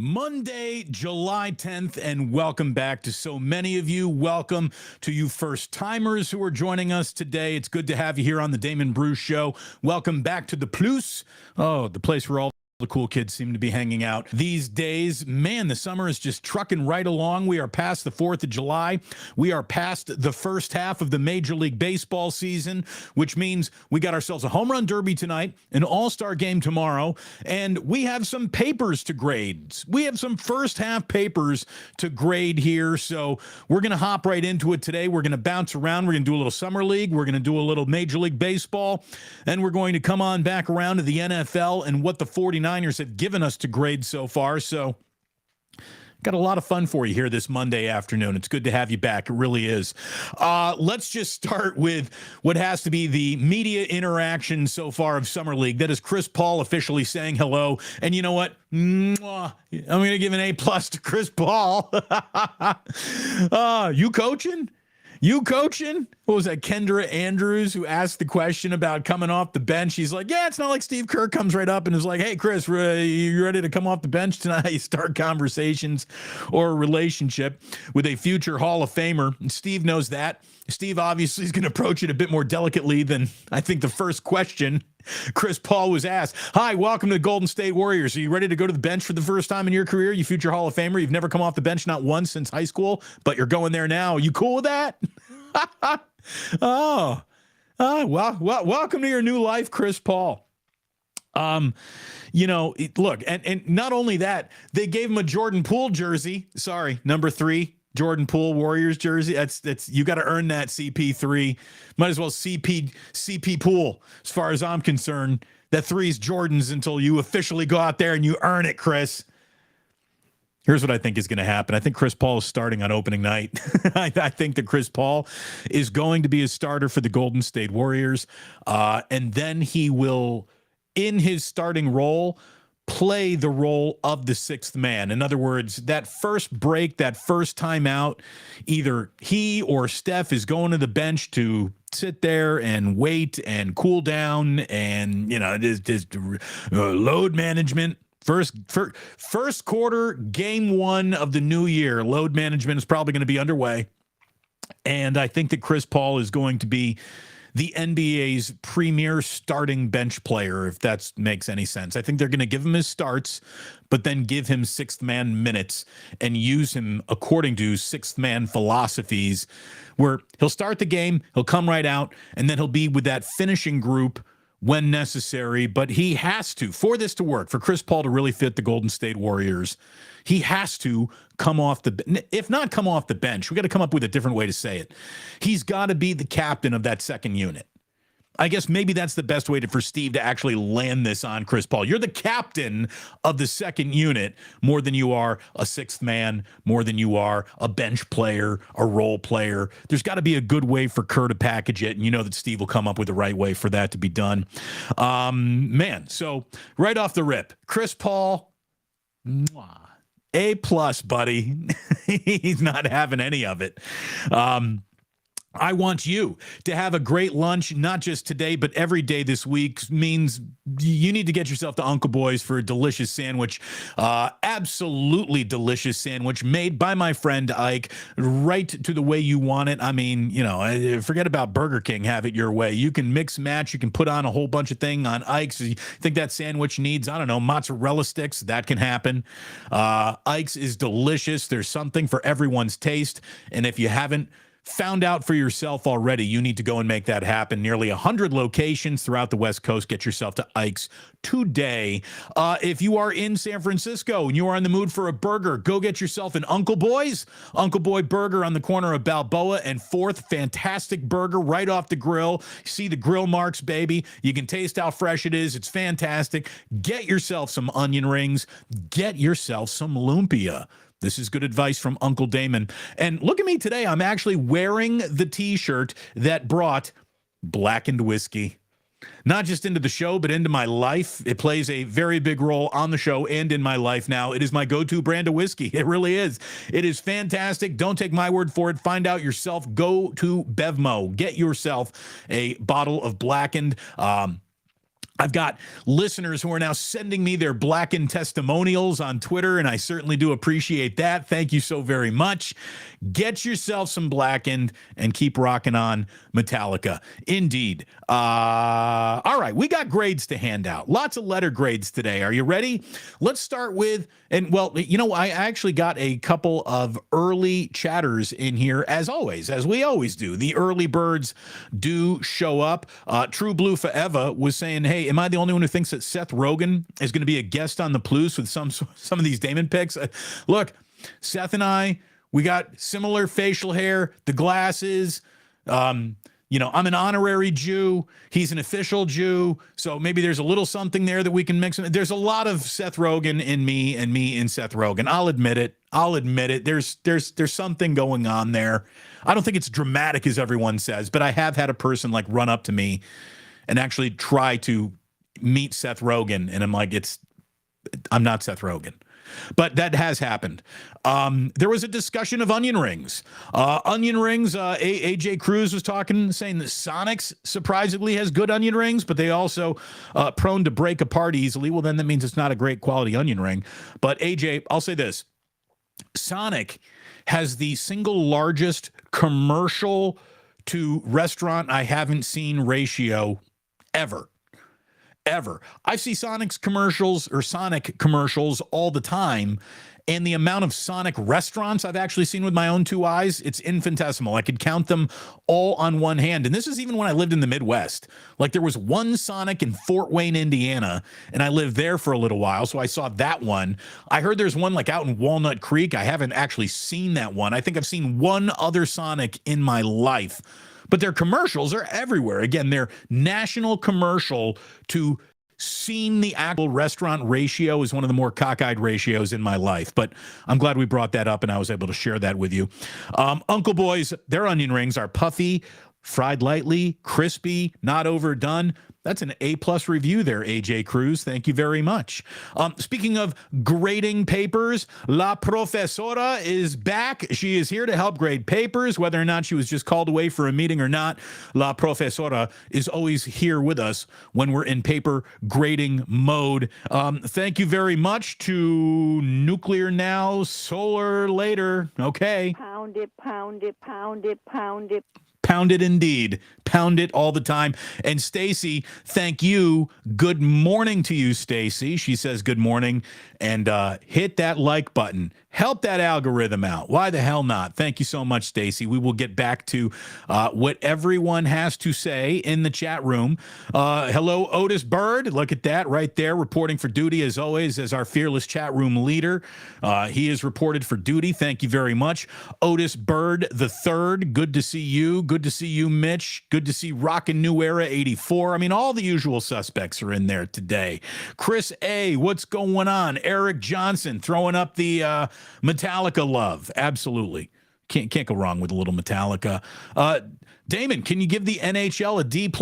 Monday, July 10th, and welcome back to so many of you. Welcome to you first-timers who are joining us today. It's good to have you here on the Damon Bruce Show. Welcome back to the Plus, the place where all the cool kids seem to be hanging out these days. Man, the summer is just trucking right along. We are past the 4th of July. We are past the first half of the Major League Baseball season, which means we got ourselves a home run derby tonight, an all-star game tomorrow, and we have some papers to grade. We have some first half papers to grade here, so we're going to hop right into it today. We're going to bounce around. We're going to do a little summer league. We're going to do a little Major League Baseball, and we're going to come on back around to the NFL and what the 49ers have given us to grade so far. So got a lot of fun for you here this Monday afternoon. It's good to have you back. It really is. Let's just start with what has to be the media interaction so far of Summer League. That is Chris Paul officially saying hello. And you know what? I'm going to give an A+ to Chris Paul. You coaching? You coaching? What was that, Kendra Andrews, who asked the question about coming off the bench? He's like, yeah, it's not like Steve Kerr comes right up and is like, hey, Chris, you ready to come off the bench tonight? You start conversations or a relationship with a future Hall of Famer. And Steve knows that. Steve obviously is going to approach it a bit more delicately than I think the first question Chris Paul was asked. Hi, welcome to the Golden State Warriors. Are you ready to go to the bench for the first time in your career? You future Hall of Famer. You've never come off the bench, not once since high school, but you're going there now. You cool with that? Well, welcome to your new life, Chris Paul. Look, and not only that, they gave him a Jordan Poole jersey. Sorry, number 3. Jordan Poole Warriors jersey. That's you got to earn that, CP3. Might as well CP Poole. As far as I'm concerned, that 3's Jordan's until you officially go out there and you earn it, Chris. Here's what I think is going to happen. I think Chris Paul is starting on opening night. I think that Chris Paul is going to be a starter for the Golden State Warriors, and then he will, in his starting role, play the role of the sixth man. In other words, that first break, that first time out, either he or Steph is going to the bench to sit there and wait and cool down and, this load management. First quarter, game 1 of the new year, load management is probably going to be underway. And I think that Chris Paul is going to be the NBA's premier starting bench player, if that makes any sense. I think they're going to give him his starts, but then give him sixth man minutes and use him according to sixth man philosophies, where he'll start the game, he'll come right out, and then he'll be with that finishing group when necessary. But he has to, for this to work, for Chris Paul to really fit the Golden State Warriors, he has to come off the, if not come off the bench, we got to come up with a different way to say it. He's got to be the captain of that second unit. I guess maybe that's the best way for Steve to actually land this on Chris Paul. You're the captain of the second unit more than you are a sixth man, more than you are a bench player, a role player. There's got to be a good way for Kerr to package it, and you know that Steve will come up with the right way for that to be done. So right off the rip, Chris Paul, A+, buddy. He's not having any of it. I want you to have a great lunch, not just today, but every day this week. Means you need to get yourself to Uncle Boy's for a delicious sandwich, absolutely delicious sandwich made by my friend Ike, right to the way you want it. I mean, forget about Burger King, have it your way. You can mix match, you can put on a whole bunch of things on Ike's. You think that sandwich needs, mozzarella sticks, that can happen. Ike's is delicious. There's something for everyone's taste, and if you haven't found out for yourself already, you need to go and make that happen. Nearly 100 locations throughout the West Coast. Get yourself to Ike's today. If you are in San Francisco and you are in the mood for a burger, go get yourself an Uncle Boy's. Uncle Boy Burger on the corner of Balboa and 4th. Fantastic burger right off the grill. See the grill marks, baby. You can taste how fresh it is. It's fantastic. Get yourself some onion rings. Get yourself some lumpia. This is good advice from Uncle Damon. And look at me today. I'm actually wearing the T-shirt that brought blackened whiskey. Not just into the show, but into my life. It plays a very big role on the show and in my life now. It is my go-to brand of whiskey. It really is. It is fantastic. Don't take my word for it. Find out yourself. Go to Bevmo. Get yourself a bottle of blackened. I've got listeners who are now sending me their Blackened testimonials on Twitter, and I certainly do appreciate that. Thank you so very much. Get yourself some Blackened and keep rocking on Metallica. Indeed. All right, we got grades to hand out. Lots of letter grades today. Are you ready? Let's start with, and well, I actually got a couple of early chatters in here, as always, as we always do. The early birds do show up. True Blue Forever was saying, hey, am I the only one who thinks that Seth Rogen is going to be a guest on the Plus with some of these Damon picks? Look, Seth and I, we got similar facial hair, the glasses. I'm an honorary Jew. He's an official Jew. So maybe there's a little something there that we can mix in. There's a lot of Seth Rogen in me and me in Seth Rogen. I'll admit it. There's something going on there. I don't think it's dramatic as everyone says, but I have had a person like run up to me and actually try to meet Seth Rogen. And I'm like, I'm not Seth Rogen. But that has happened. There was a discussion of onion rings. AJ Cruz was saying that Sonics surprisingly has good onion rings, but they also prone to break apart easily. Well, then that means it's not a great quality onion ring. But AJ, I'll say this. Sonic has the single largest commercial to restaurant I haven't seen ratio ever. I see Sonic commercials all the time, and the amount of Sonic restaurants I've actually seen with my own two eyes, it's infinitesimal. I could count them all on one hand. And this is even when I lived in the Midwest. Like there was one Sonic in Fort Wayne, Indiana, and I lived there for a little while, so I saw that one. I heard there's one like out in Walnut Creek. I haven't actually seen that one. I think I've seen one other Sonic in my life. But their commercials are everywhere. Again, their national commercial to seen the actual restaurant ratio is one of the more cockeyed ratios in my life. But I'm glad we brought that up and I was able to share that with you. Uncle Boys, their onion rings are puffy, fried lightly, crispy, not overdone. That's an A+ review there, AJ Cruz. Thank you very much. Speaking of grading papers, La Profesora is back. She is here to help grade papers, whether or not she was just called away for a meeting or not. La Profesora is always here with us when we're in paper grading mode. Thank you very much to Nuclear Now, Solar Later. Okay. Pound it, pound it, pound it, pound it. Pound it indeed. Pound it all the time. And Stacy, thank you. Good morning to you, Stacy. She says good morning. And hit that like button. Help that algorithm out. Why the hell not? Thank you so much, Stacy. We will get back to what everyone has to say in the chat room. Hello, Otis Bird. Look at that right there, reporting for duty as always as our fearless chat room leader. He is reported for duty. Thank you very much. Otis Bird the third. Good to see you. Good to see you, Mitch. Good to see Rockin' New Era 84. I mean, all the usual suspects are in there today. Chris A., what's going on? Eric Johnson throwing up the Metallica love. Absolutely. Can't go wrong with a little Metallica. Damon, can you give the NHL a D+?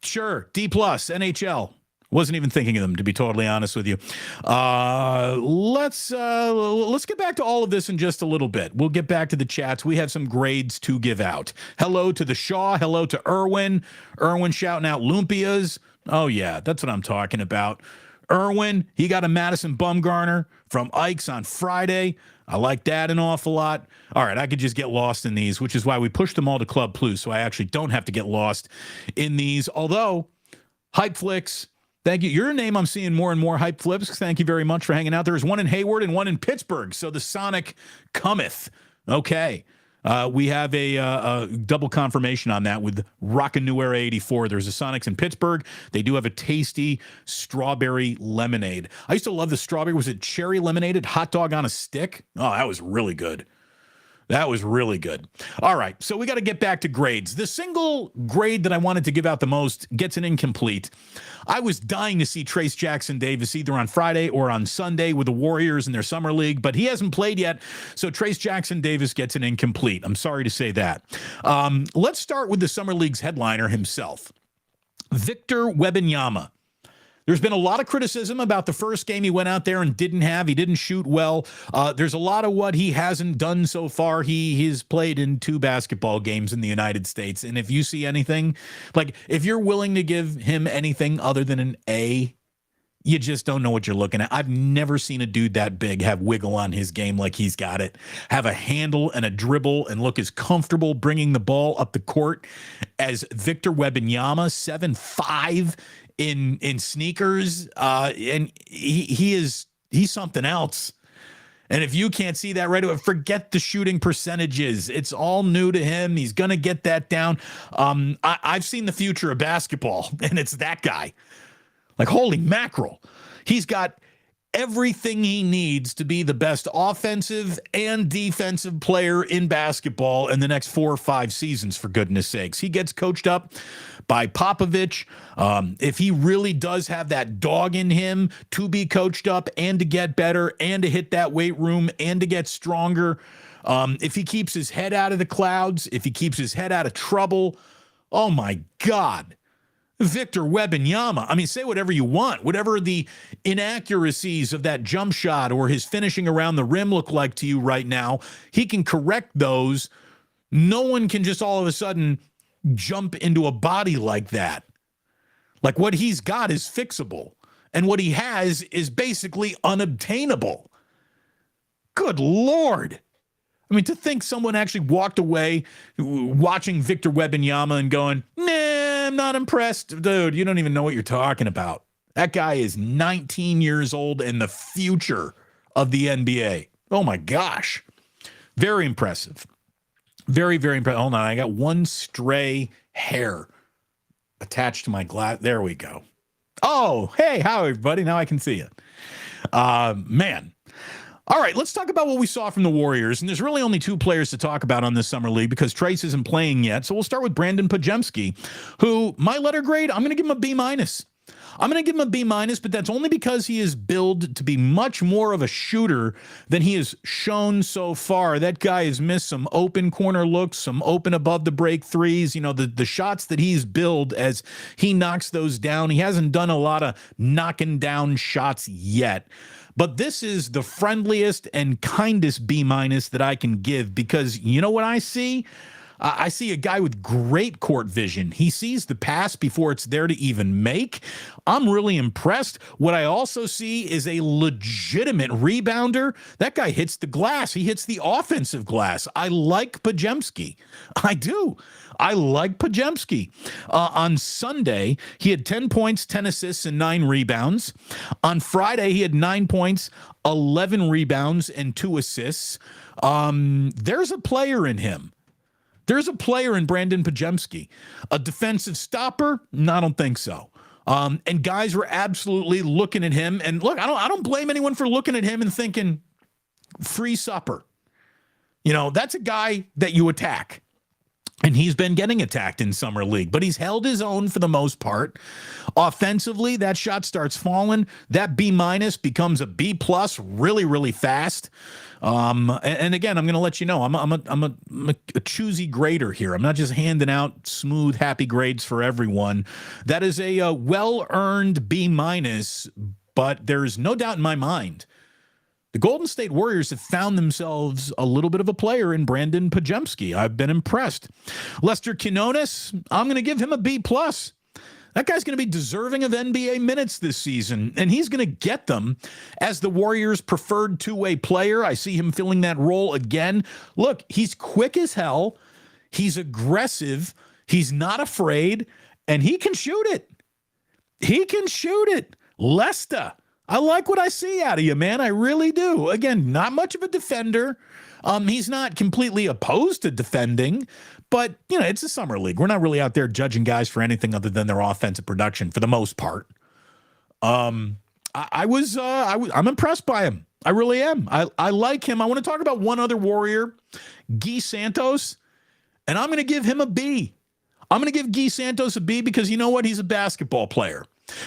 Sure, D+, NHL. Wasn't even thinking of them, to be totally honest with you. Let's get back to all of this in just a little bit. We'll get back to the chats. We have some grades to give out. Hello to the Shaw. Hello to Irwin. Irwin shouting out Lumpias. Oh, yeah, that's what I'm talking about. Irwin, he got a Madison Bumgarner from Ike's on Friday. I like that an awful lot. All right, I could just get lost in these, which is why we pushed them all to Club Plus, so I actually don't have to get lost in these. Although, Hype Flicks, thank you. Your name I'm seeing more and more, Hype Flips. Thank you very much for hanging out. There's one in Hayward and one in Pittsburgh, so the Sonic cometh. Okay. We have a double confirmation on that with Rockin' New Era 84. There's a Sonics in Pittsburgh. They do have a tasty strawberry lemonade. I used to love the strawberry. Was it cherry lemonade? Hot dog on a stick? Oh, that was really good. That was really good. All right, so we got to get back to grades. The single grade that I wanted to give out the most gets an incomplete. I was dying to see Trace Jackson Davis either on Friday or on Sunday with the Warriors in their summer league, but he hasn't played yet, so Trace Jackson Davis gets an incomplete. I'm sorry to say that. Let's start with the summer league's headliner himself, Victor Wembanyama. There's been a lot of criticism about the first game he went out there and didn't have. He didn't shoot well. There's a lot of what he hasn't done so far. He's played in 2 basketball games in the United States. And if you see anything, like if you're willing to give him anything other than an A, you just don't know what you're looking at. I've never seen a dude that big have wiggle on his game like he's got it, have a handle and a dribble and look as comfortable bringing the ball up the court as Victor Wembanyama, 7'5", in sneakers, and he's something else. And if you can't see that right away, forget the shooting percentages. It's all new to him. He's going to get that down. I've seen the future of basketball, and it's that guy. Like, holy mackerel. He's got everything he needs to be the best offensive and defensive player in basketball in the next 4 or 5 seasons, for goodness sakes. He gets coached up by Popovich. If he really does have that dog in him to be coached up and to get better and to hit that weight room and to get stronger, if he keeps his head out of the clouds, if he keeps his head out of trouble, oh my God. Victor Wembanyama. I mean, say whatever you want, whatever the inaccuracies of that jump shot or his finishing around the rim look like to you right now, he can correct those. No one can just all of a sudden jump into a body like that. Like, what he's got is fixable, and what he has is basically unobtainable. Good Lord. I mean, to think someone actually walked away watching Victor Wembanyama and going, nah, I'm not impressed. Dude, you don't even know what you're talking about. That guy is 19 years old and the future of the NBA. Oh, my gosh. Very impressive. Very, very impressive. Hold on. I got one stray hair attached to my glass. There we go. Oh, hey, how everybody? Now I can see it. Man. All right, let's talk about what we saw from the Warriors. And there's really only 2 players to talk about on this summer league because Trace isn't playing yet. So we'll start with Brandon Pajemski, who, my letter grade, I'm going to give him a B-. I'm going to give him a B-, but that's only because he is billed to be much more of a shooter than he has shown so far. That guy has missed some open corner looks, some open above the break threes. You know, the shots that he's billed as he knocks those down. He hasn't done a lot of knocking down shots yet. But this is the friendliest and kindest B- that I can give because you know what I see? I see a guy with great court vision. He sees the pass before it's there to even make. I'm really impressed. What I also see is a legitimate rebounder. That guy hits the glass. He hits the offensive glass. I like Pajemski. I do. I like Pajemski. On Sunday, he had 10 points, 10 assists, and 9 rebounds. On Friday, he had 9 points, 11 rebounds, and 2 assists. There's a player in him. There's a player in Brandon Pajemski. A defensive stopper? No, I don't think so. And guys were absolutely looking at him. And look, I don't blame anyone for looking at him and thinking, free supper. You know, that's a guy that you attack. And he's been getting attacked in Summer League, but he's held his own for the most part. Offensively, that shot starts falling. That B- becomes a B+ really, really fast. And again, I'm going to let you know, I'm a choosy grader here. I'm not just handing out smooth, happy grades for everyone. That is a well-earned B-, but there's no doubt in my mind the Golden State Warriors have found themselves a little bit of a player in Brandon Pajemski. I've been impressed. Lester Quinones, I'm going to give him a B+. That guy's going to be deserving of NBA minutes this season, and he's going to get them as the Warriors' preferred two-way player. I see him filling that role again. Look, he's quick as hell. He's aggressive. He's not afraid, and he can shoot it. He can shoot it. Lester, I like what I see out of you, man. I really do. Again, not much of a defender. He's not completely opposed to defending, but, you know, it's a summer league. We're not really out there judging guys for anything other than their offensive production for the most part. I'm impressed by him. I really am. I like him. I want to talk about one other Warrior, Guy Santos, and I'm going to give him a B. I'm going to give Guy Santos a B because you know what? He's a basketball player.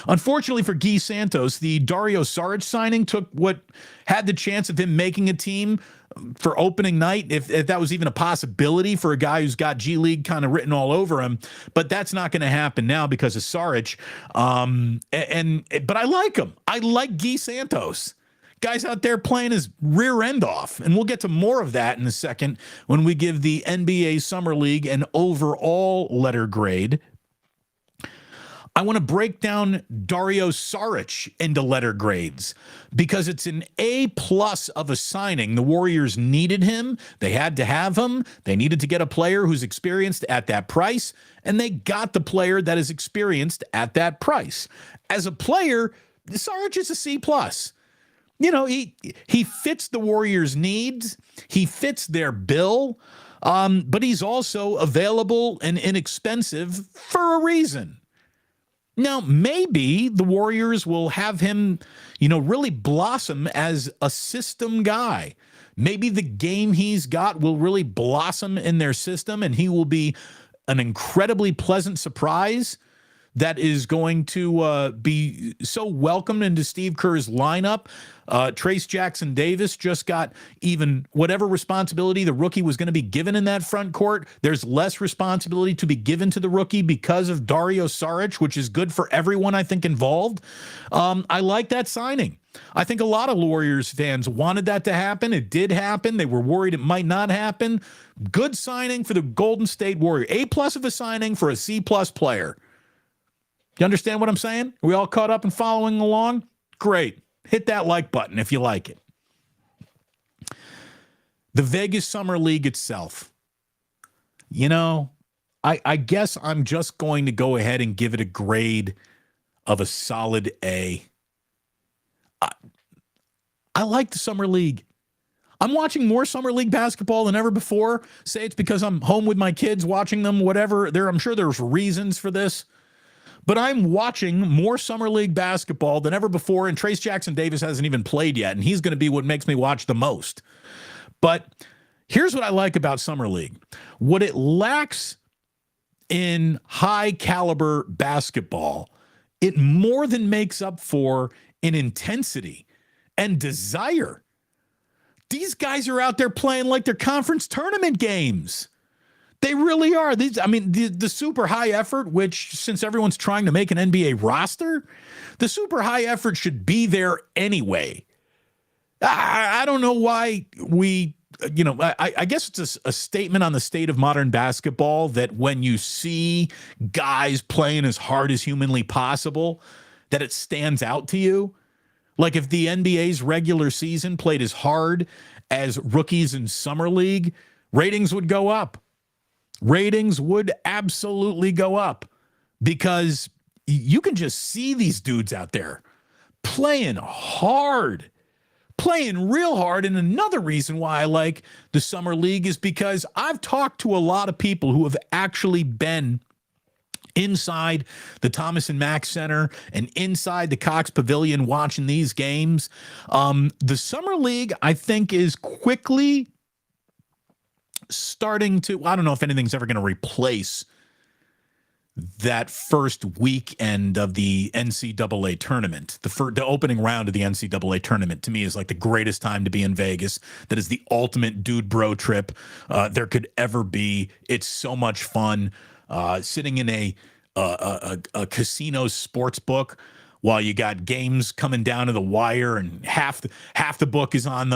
Unfortunately for Guy Santos, the Dario Saric signing took what had the chance of him making a team for opening night, if that was even a possibility for a guy who's got G League kind of written all over him. But that's not going to happen now because of Saric. But I like him. I like Guy Santos. Guys out there playing his rear end off. And we'll get to more of that in a second when we give the NBA Summer League an overall letter grade. I want to break down Dario Saric into letter grades because it's an A+ of a signing. The Warriors needed him. They had to have him. They needed to get a player who's experienced at that price, and they got the player that is experienced at that price. As a player, Saric is a C+. You know, he fits the Warriors' needs. He fits their bill, but he's also available and inexpensive for a reason. Now, maybe the Warriors will have him, really blossom as a system guy. Maybe the game he's got will really blossom in their system, and he will be an incredibly pleasant surprise that is going to be so welcomed into Steve Kerr's lineup. Trace Jackson Davis just got even whatever responsibility the rookie was going to be given in that front court. There's less responsibility to be given to the rookie because of Dario Saric, which is good for everyone, I think, involved. I like that signing. I think a lot of Warriors fans wanted that to happen. It did happen. They were worried it might not happen. Good signing for the Golden State Warriors. A+ of a signing for a C+ player. You understand what I'm saying? Are we all caught up and following along? Great. Hit that like button if you like it. The Vegas Summer League itself. I guess I'm just going to go ahead and give it a grade of a solid A. I like the Summer League. I'm watching more Summer League basketball than ever before. Say it's because I'm home with my kids watching them, whatever. I'm sure there's reasons for this. But I'm watching more Summer League basketball than ever before, and Trace Jackson Davis hasn't even played yet, and he's going to be what makes me watch the most. But here's what I like about Summer League. What it lacks in high-caliber basketball, it more than makes up for in intensity and desire. These guys are out there playing like they're conference tournament games. They really are. The super high effort, which since everyone's trying to make an NBA roster, the super high effort should be there anyway. I don't know why I guess it's a statement on the state of modern basketball that when you see guys playing as hard as humanly possible, that it stands out to you. Like if the NBA's regular season played as hard as rookies in Summer League, ratings would go up. Ratings would absolutely go up because you can just see these dudes out there playing hard, playing real hard. And another reason why I like the Summer League is because I've talked to a lot of people who have actually been inside the Thomas and Mack Center and inside the Cox Pavilion watching these games. The Summer League, I think, is quickly starting to, I don't know if anything's ever going to replace that first weekend of the NCAA tournament. The opening round of the NCAA tournament to me is like the greatest time to be in Vegas. That is the ultimate dude bro trip there could ever be. It's so much fun sitting in a casino sports book while you got games coming down to the wire, and half the book is on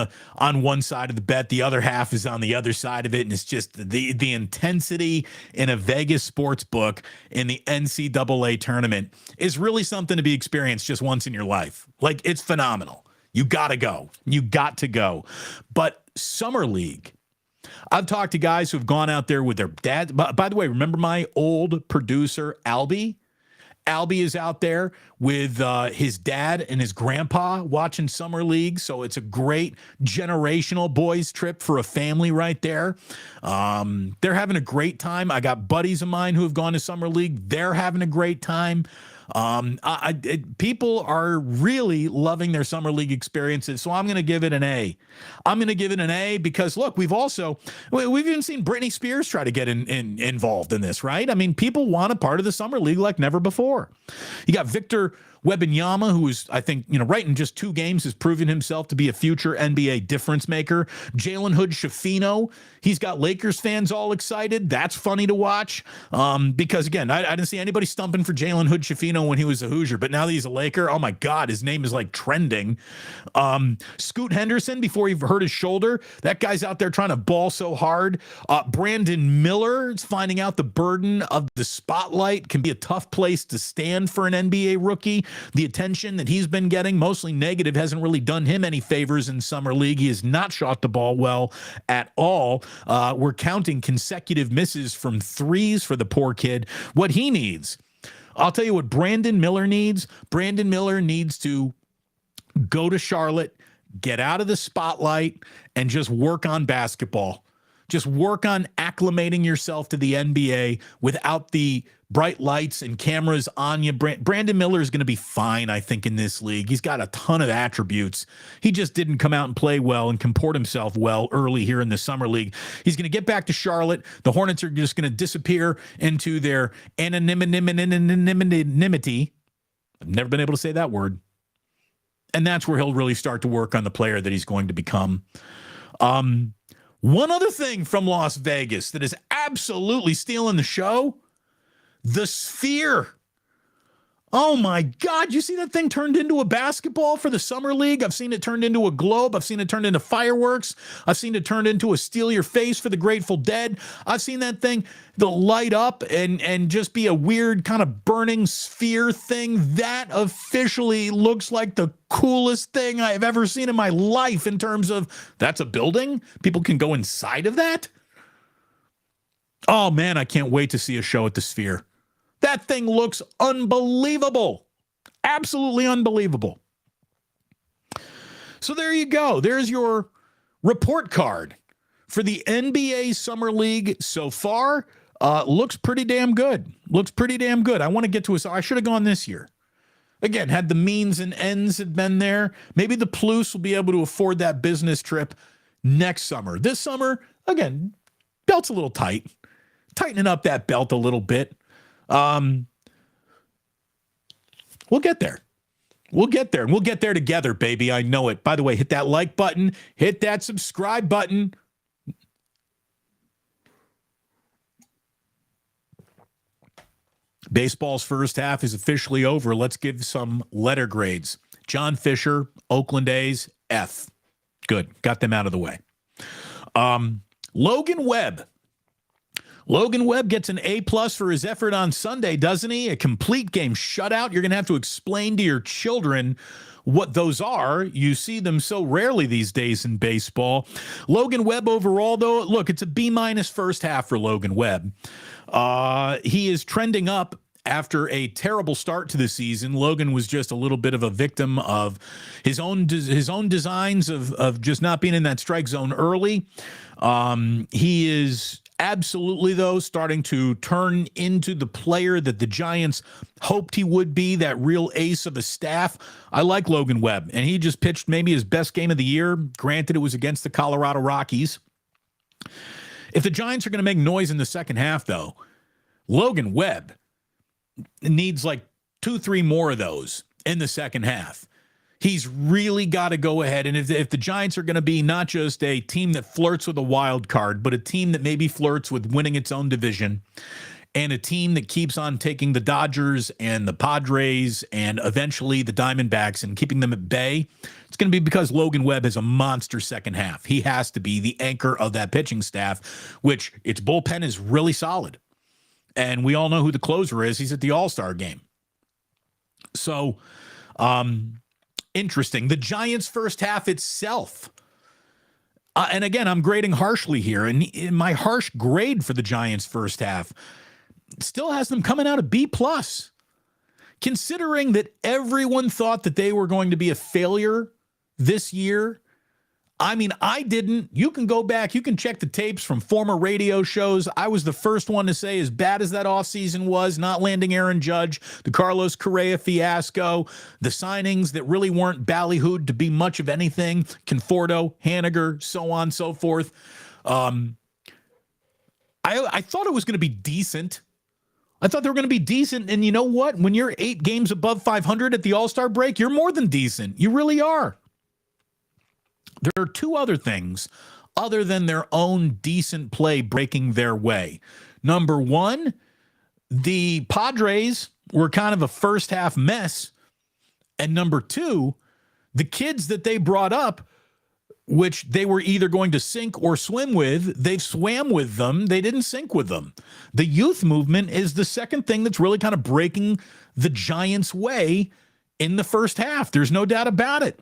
one side of the bet, the other half is on the other side of it, and it's just the intensity in a Vegas sports book in the NCAA tournament is really something to be experienced just once in your life. Like, it's phenomenal. You got to go. You got to go. But Summer League, I've talked to guys who've gone out there with their dad. By the way, remember my old producer, Albie? Albie is out there with his dad and his grandpa watching Summer League. So it's a great generational boys trip for a family right there. They're having a great time. I got buddies of mine who have gone to Summer League. They're having a great time. People are really loving their summer league experiences, so I'm going to give it an A. I'm going to give it an A because look, we've even seen Britney Spears try to get involved in this, right? I mean, people want a part of the summer league like never before. You got Victor Wembanyama, who is, I think, right in just 2 games has proven himself to be a future NBA difference maker. Jalen Hood-Schifino, he's got Lakers fans all excited. That's funny to watch because, again, I didn't see anybody stumping for Jalen Hood-Schifino when he was a Hoosier, but now that he's a Laker, oh my God, his name is like trending. Scoot Henderson, before he hurt his shoulder, that guy's out there trying to ball so hard. Brandon Miller is finding out the burden of the spotlight can be a tough place to stand for an NBA rookie. The attention that he's been getting, mostly negative, hasn't really done him any favors in summer league. He has not shot the ball well at all. We're counting consecutive misses from threes for the poor kid. What he needs, I'll tell you what Brandon Miller needs. Brandon Miller needs to go to Charlotte, get out of the spotlight, and just work on basketball. Just work on acclimating yourself to the NBA without the bright lights and cameras on you. Brandon Miller is going to be fine, I think, in this league. He's got a ton of attributes. He just didn't come out and play well and comport himself well early here in the summer league. He's going to get back to Charlotte. The Hornets are just going to disappear into their anonymity. I've never been able to say that word. And that's where he'll really start to work on the player that he's going to become. One other thing from Las Vegas that is absolutely stealing the show, the Sphere. Oh my God, you see that thing turned into a basketball for the Summer League? I've seen it turned into a globe. I've seen it turned into fireworks. I've seen it turned into a steal your face for the Grateful Dead. I've seen that thing light up and just be a weird kind of burning sphere thing. That officially looks like the coolest thing I've ever seen in my life in terms of that's a building. People can go inside of that. Oh man, I can't wait to see a show at the Sphere. That thing looks unbelievable. Absolutely unbelievable. So there you go. There's your report card for the NBA Summer League so far. Looks pretty damn good. Looks pretty damn good. I want to get to I should have gone this year. Again, had the means and ends had been there, maybe the Palouse will be able to afford that business trip next summer. This summer, again, belt's a little tight. Tightening up that belt a little bit. We'll get there. We'll get there, and we'll get there together, baby. I know it. By the way, hit that like button, hit that subscribe button. Baseball's first half is officially over. Let's give some letter grades. John Fisher, Oakland A's, F. Good. Got them out of the way. Logan Webb. Logan Webb gets an A+ for his effort on Sunday, doesn't he? A complete game shutout. You're going to have to explain to your children what those are. You see them so rarely these days in baseball. Logan Webb overall, though, look, it's a B- first half for Logan Webb. He is trending up after a terrible start to the season. Logan was just a little bit of a victim of his own designs of just not being in that strike zone early. He is absolutely, though, starting to turn into the player that the Giants hoped he would be, that real ace of a staff. I like Logan Webb, and he just pitched maybe his best game of the year. Granted, it was against the Colorado Rockies. If the Giants are going to make noise in the second half, though, Logan Webb needs like 2-3 more of those in the second half. He's really got to go ahead. And if the Giants are going to be not just a team that flirts with a wild card, but a team that maybe flirts with winning its own division, and a team that keeps on taking the Dodgers and the Padres and eventually the Diamondbacks and keeping them at bay, it's going to be because Logan Webb has a monster second half. He has to be the anchor of that pitching staff, which its bullpen is really solid. And we all know who the closer is. He's at the All-Star game. So, interesting. The Giants' first half itself. And again, I'm grading harshly here. And my harsh grade for the Giants' first half still has them coming out a B+. Considering that everyone thought that they were going to be a failure this year, I mean, I didn't. You can go back. You can check the tapes from former radio shows. I was the first one to say, as bad as that offseason was, not landing Aaron Judge, the Carlos Correa fiasco, the signings that really weren't ballyhooed to be much of anything, Conforto, Haniger, so on and so forth. I thought it was going to be decent. I thought they were going to be decent. And you know what? When you're 8 games above 500 at the All-Star break, you're more than decent. You really are. There are 2 other things other than their own decent play breaking their way. Number 1, the Padres were kind of a first half mess. And number 2, the kids that they brought up, which they were either going to sink or swim with, they've swam with them. They didn't sink with them. The youth movement is the second thing that's really kind of breaking the Giants' way in the first half. There's no doubt about it.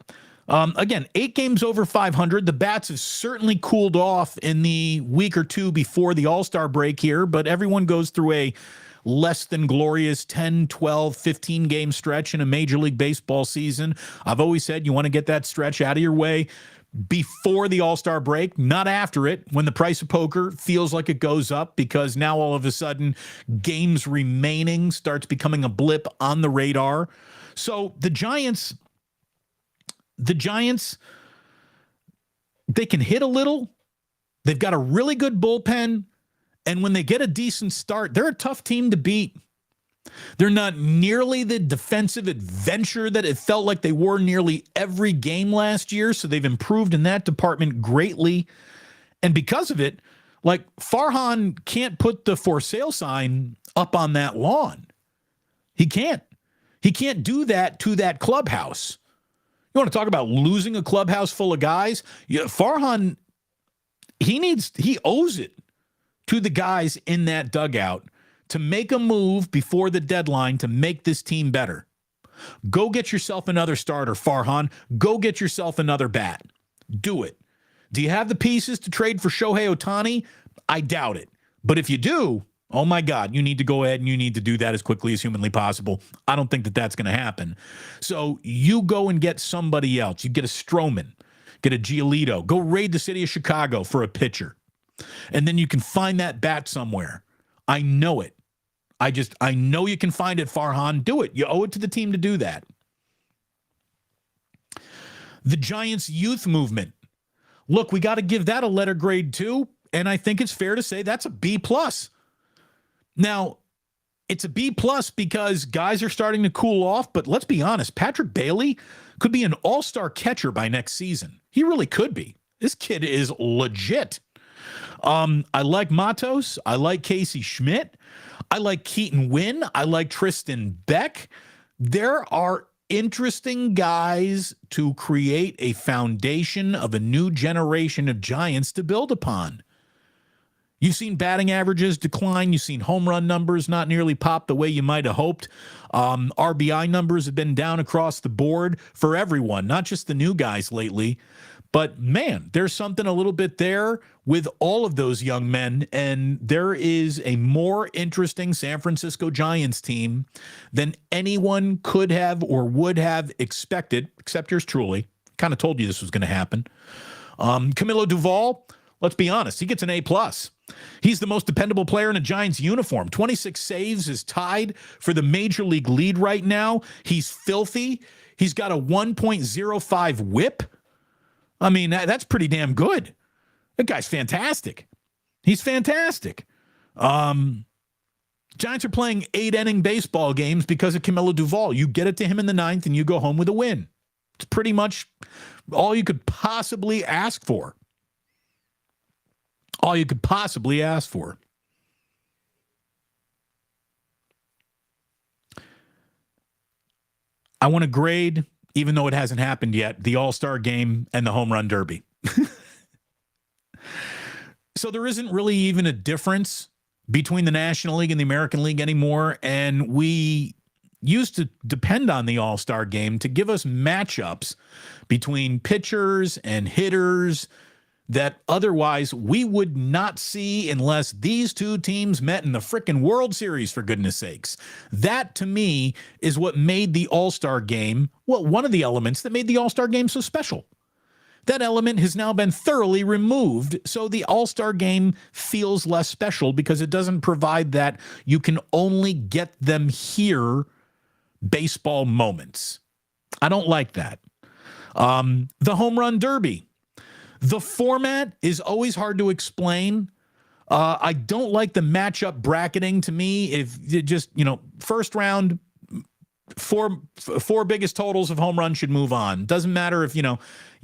Again, 8 games over 500. The bats have certainly cooled off in the week or 2 before the All-Star break here, but everyone goes through a less than glorious 10, 12, 15 game stretch in a Major League Baseball season. I've always said you want to get that stretch out of your way before the All-Star break, not after it, when the price of poker feels like it goes up, because now all of a sudden games remaining starts becoming a blip on the radar. So the Giants, they can hit a little. They've got a really good bullpen. And when they get a decent start, they're a tough team to beat. They're not nearly the defensive adventure that it felt like they were nearly every game last year. So they've improved in that department greatly. And because of it, like, Farhan can't put the for sale sign up on that lawn. He can't. He can't do that to that clubhouse. You want to talk about losing a clubhouse full of guys? Yeah, Farhan, he owes it to the guys in that dugout to make a move before the deadline to make this team better. Go get yourself another starter, Farhan. Go get yourself another bat. Do it. Do you have the pieces to trade for Shohei Ohtani? I doubt it. But if you do, oh my God, you need to go ahead and you need to do that as quickly as humanly possible. I don't think that that's going to happen. So you go and get somebody else. You get a Stroman, get a Giolito. Go raid the city of Chicago for a pitcher. And then you can find that bat somewhere. I know it. I know you can find it, Farhan. Do it. You owe it to the team to do that. The Giants youth movement. Look, we got to give that a letter grade too. And I think it's fair to say that's a B+. Now, it's a B+ because guys are starting to cool off. But let's be honest, Patrick Bailey could be an all-star catcher by next season. He really could be. This kid is legit. I like Matos. I like Casey Schmidt. I like Keaton Wynn. I like Tristan Beck. There are interesting guys to create a foundation of a new generation of Giants to build upon. You've seen batting averages decline. You've seen home run numbers not nearly pop the way you might have hoped. RBI numbers have been down across the board for everyone, not just the new guys lately. But, man, there's something a little bit there with all of those young men, and there is a more interesting San Francisco Giants team than anyone could have or would have expected, except yours truly. Kind of told you this was going to happen. Camilo Duvall, let's be honest, he gets an A+. He's the most dependable player in a Giants uniform. 26 saves is tied for the major league lead right now. He's filthy. He's got a 1.05 whip. I mean, that's pretty damn good. That guy's fantastic. He's fantastic. Giants are playing 8-inning baseball games because of Camilo Duvall. You get it to him in the 9th and you go home with a win. It's pretty much all you could possibly ask for. All you could possibly ask for. I want to grade, even though it hasn't happened yet, the All-Star game and the Home Run Derby. So there isn't really even a difference between the National League and the American League anymore, and we used to depend on the All-Star game to give us matchups between pitchers and hitters that otherwise we would not see unless these two teams met in the frickin' World Series, for goodness sakes. That, to me, is what made the All-Star game, well, one of the elements that made the All-Star game so special. That element has now been thoroughly removed, so the All-Star game feels less special because it doesn't provide that you can only get them here baseball moments. I don't like that. The home run derby. The format is always hard to explain. I don't like the matchup bracketing. To me, if you just, first round, four biggest totals of home runs should move on. Doesn't matter if,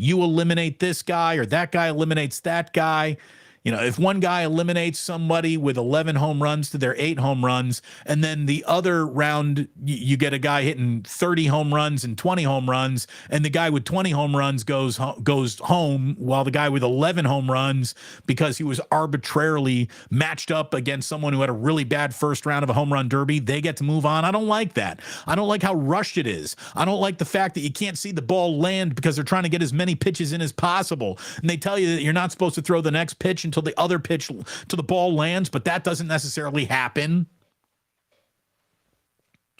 you eliminate this guy or that guy eliminates that guy. If one guy eliminates somebody with 11 home runs to their 8 home runs, and then the other round, you get a guy hitting 30 home runs and 20 home runs, and the guy with 20 home runs goes home, while the guy with 11 home runs, because he was arbitrarily matched up against someone who had a really bad first round of a home run derby, they get to move on. I don't like that. I don't like how rushed it is. I don't like the fact that you can't see the ball land because they're trying to get as many pitches in as possible. And they tell you that you're not supposed to throw the next pitch until the other pitch to the ball lands, but that doesn't necessarily happen.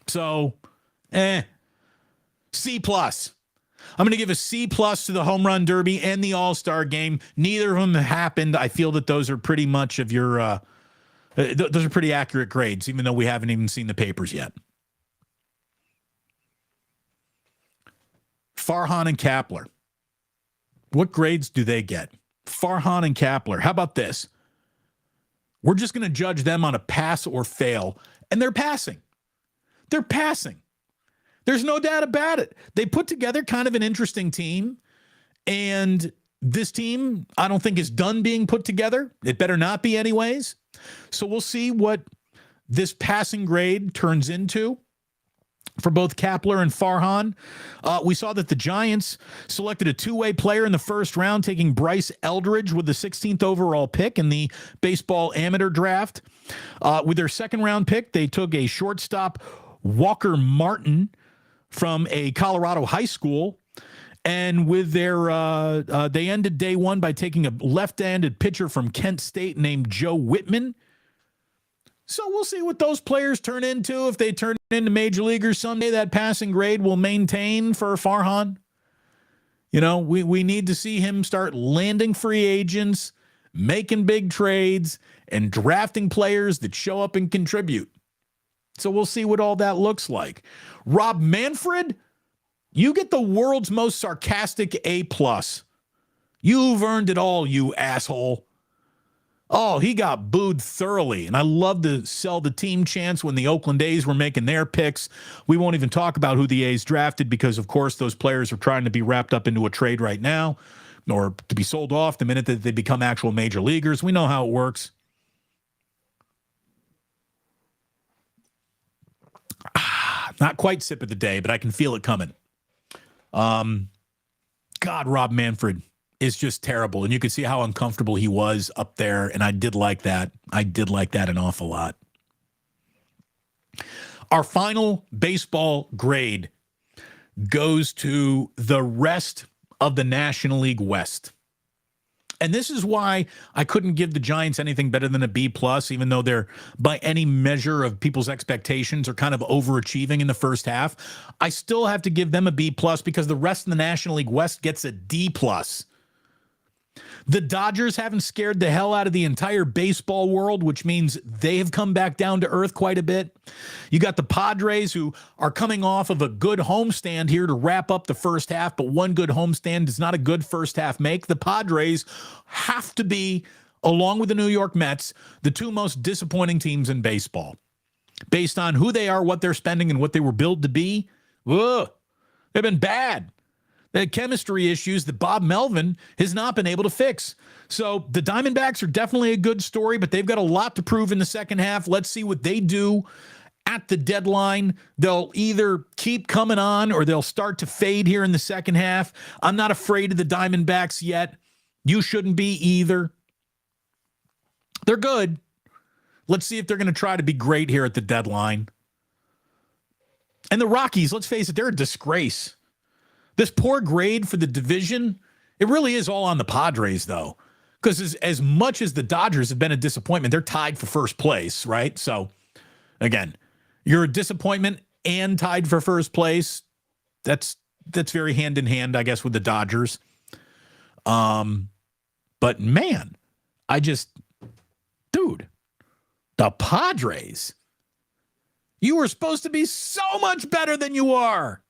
So, C+. I'm going to give a C+ to the home run derby and the All-Star game. Neither of them happened. I feel that those are pretty much of your, those are pretty accurate grades, even though we haven't even seen the papers yet. Farhan and Kapler. What grades do they get? Farhan and Kapler. How about this? We're just going to judge them on a pass or fail, and they're passing. They're passing. There's no doubt about it. They put together kind of an interesting team, and this team, I don't think, is done being put together. It better not be anyways. So we'll see what this passing grade turns into for both Kapler and Farhan. We saw that the Giants selected a two-way player in the first round, taking Bryce Eldridge with the 16th overall pick in the baseball amateur draft. With their second round pick, they took a shortstop, Walker Martin, from a Colorado high school. And with their, they ended day one by taking a left-handed pitcher from Kent State named Joe Whitman. So we'll see what those players turn into. If they turn into major leaguers someday, that passing grade will maintain for Farhan. We need to see him start landing free agents, making big trades, and drafting players that show up and contribute. So we'll see what all that looks like. Rob Manfred, you get the world's most sarcastic A+. You've earned it all, you asshole. Oh, he got booed thoroughly, and I love to sell the team chance when the Oakland A's were making their picks. We won't even talk about who the A's drafted because, of course, those players are trying to be wrapped up into a trade right now or to be sold off the minute that they become actual major leaguers. We know how it works. Not quite sip of the day, but I can feel it coming. God, Rob Manfred is just terrible. And you can see how uncomfortable he was up there. And I did like that. I did like that an awful lot. Our final baseball grade goes to the rest of the National League West. And this is why I couldn't give the Giants anything better than a B+, even though they're, by any measure of people's expectations, are kind of overachieving in the first half. I still have to give them a B+ because the rest of the National League West gets a D+. The Dodgers haven't scared the hell out of the entire baseball world, which means they have come back down to earth quite a bit. You got the Padres, who are coming off of a good homestand here to wrap up the first half, but one good homestand does not a good first half make. The Padres have to be, along with the New York Mets, the two most disappointing teams in baseball. Based on who they are, what they're spending, and what they were billed to be, they've been bad. They had chemistry issues that Bob Melvin has not been able to fix. So the Diamondbacks are definitely a good story, but they've got a lot to prove in the second half. Let's see what they do at the deadline. They'll either keep coming on or they'll start to fade here in the second half. I'm not afraid of the Diamondbacks yet. You shouldn't be either. They're good. Let's see if they're going to try to be great here at the deadline. And the Rockies, let's face it, they're a disgrace. This poor grade for the division, it really is all on the Padres, though. Because as much as the Dodgers have been a disappointment, they're tied for first place, right? So, again, you're a disappointment and tied for first place. That's very hand in hand, I guess, with the Dodgers. But man, dude, the Padres, you were supposed to be so much better than you are.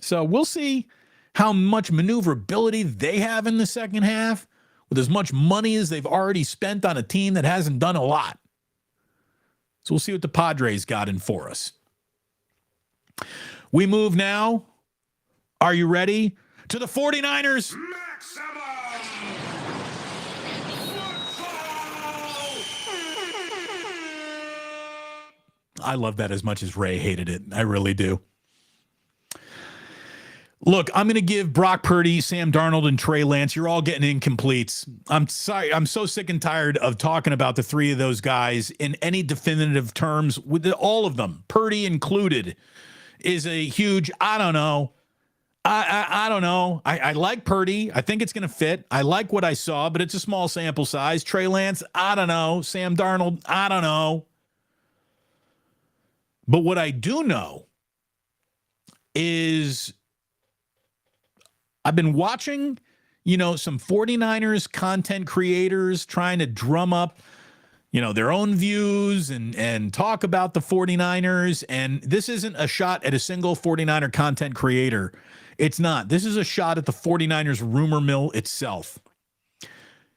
So we'll see how much maneuverability they have in the second half with as much money as they've already spent on a team that hasn't done a lot. So we'll see what the Padres got in for us. We move now. Are you ready? To the 49ers. I love that as much as Ray hated it. I really do. Look, I'm going to give Brock Purdy, Sam Darnold, and Trey Lance. You're all getting incompletes. I'm sorry. I'm so sick and tired of talking about the three of those guys in any definitive terms, with all of them, Purdy included, is a huge, I don't know. I don't know. I like Purdy. I think it's going to fit. I like what I saw, but it's a small sample size. Trey Lance, I don't know. Sam Darnold, I don't know. But what I do know is I've been watching, some 49ers content creators trying to drum up, their own views and talk about the 49ers. And this isn't a shot at a single 49er content creator. It's not. This is a shot at the 49ers rumor mill itself.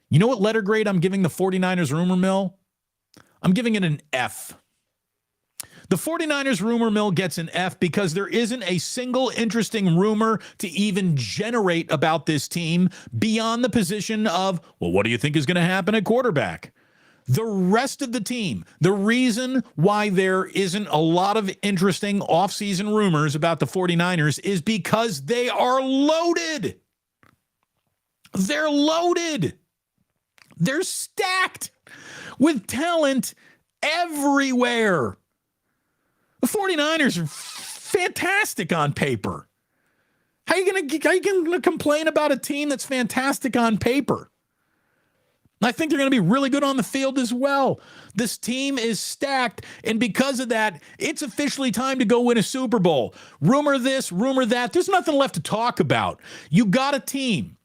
You know what letter grade I'm giving the 49ers rumor mill? I'm giving it an F. The 49ers rumor mill gets an F because there isn't a single interesting rumor to even generate about this team beyond the position of, well, what do you think is going to happen at quarterback? The rest of the team, the reason why there isn't a lot of interesting offseason rumors about the 49ers is because they are loaded. They're loaded. They're stacked with talent everywhere. The 49ers are fantastic on paper. How are you going to complain about a team that's fantastic on paper? I think they're going to be really good on the field as well. This team is stacked, and because of that, it's officially time to go win a Super Bowl. Rumor this, rumor that. There's nothing left to talk about. You got a team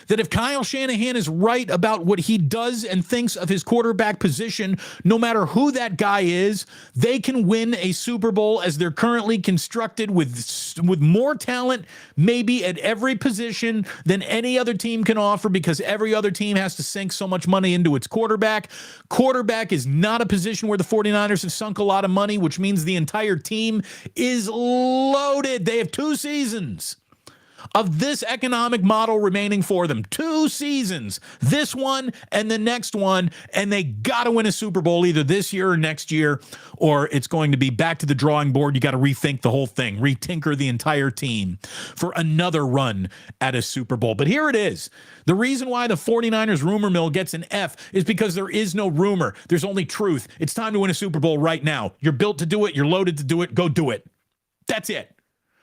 that if Kyle Shanahan is right about what he does and thinks of his quarterback position, no matter who that guy is, they can win a Super Bowl as they're currently constructed with more talent maybe at every position than any other team can offer because every other team has to sink so much money into its quarterback. Quarterback is not a position where the 49ers have sunk a lot of money, which means the entire team is loaded. They have 2 seasons of this economic model remaining for them. 2 seasons, this one and the next one, and they got to win a Super Bowl either this year or next year, or it's going to be back to the drawing board. You got to rethink the whole thing, retinker the entire team for another run at a Super Bowl. But here it is. The reason why the 49ers rumor mill gets an F is because there is no rumor. There's only truth. It's time to win a Super Bowl right now. You're built to do it. You're loaded to do it. Go do it. That's it.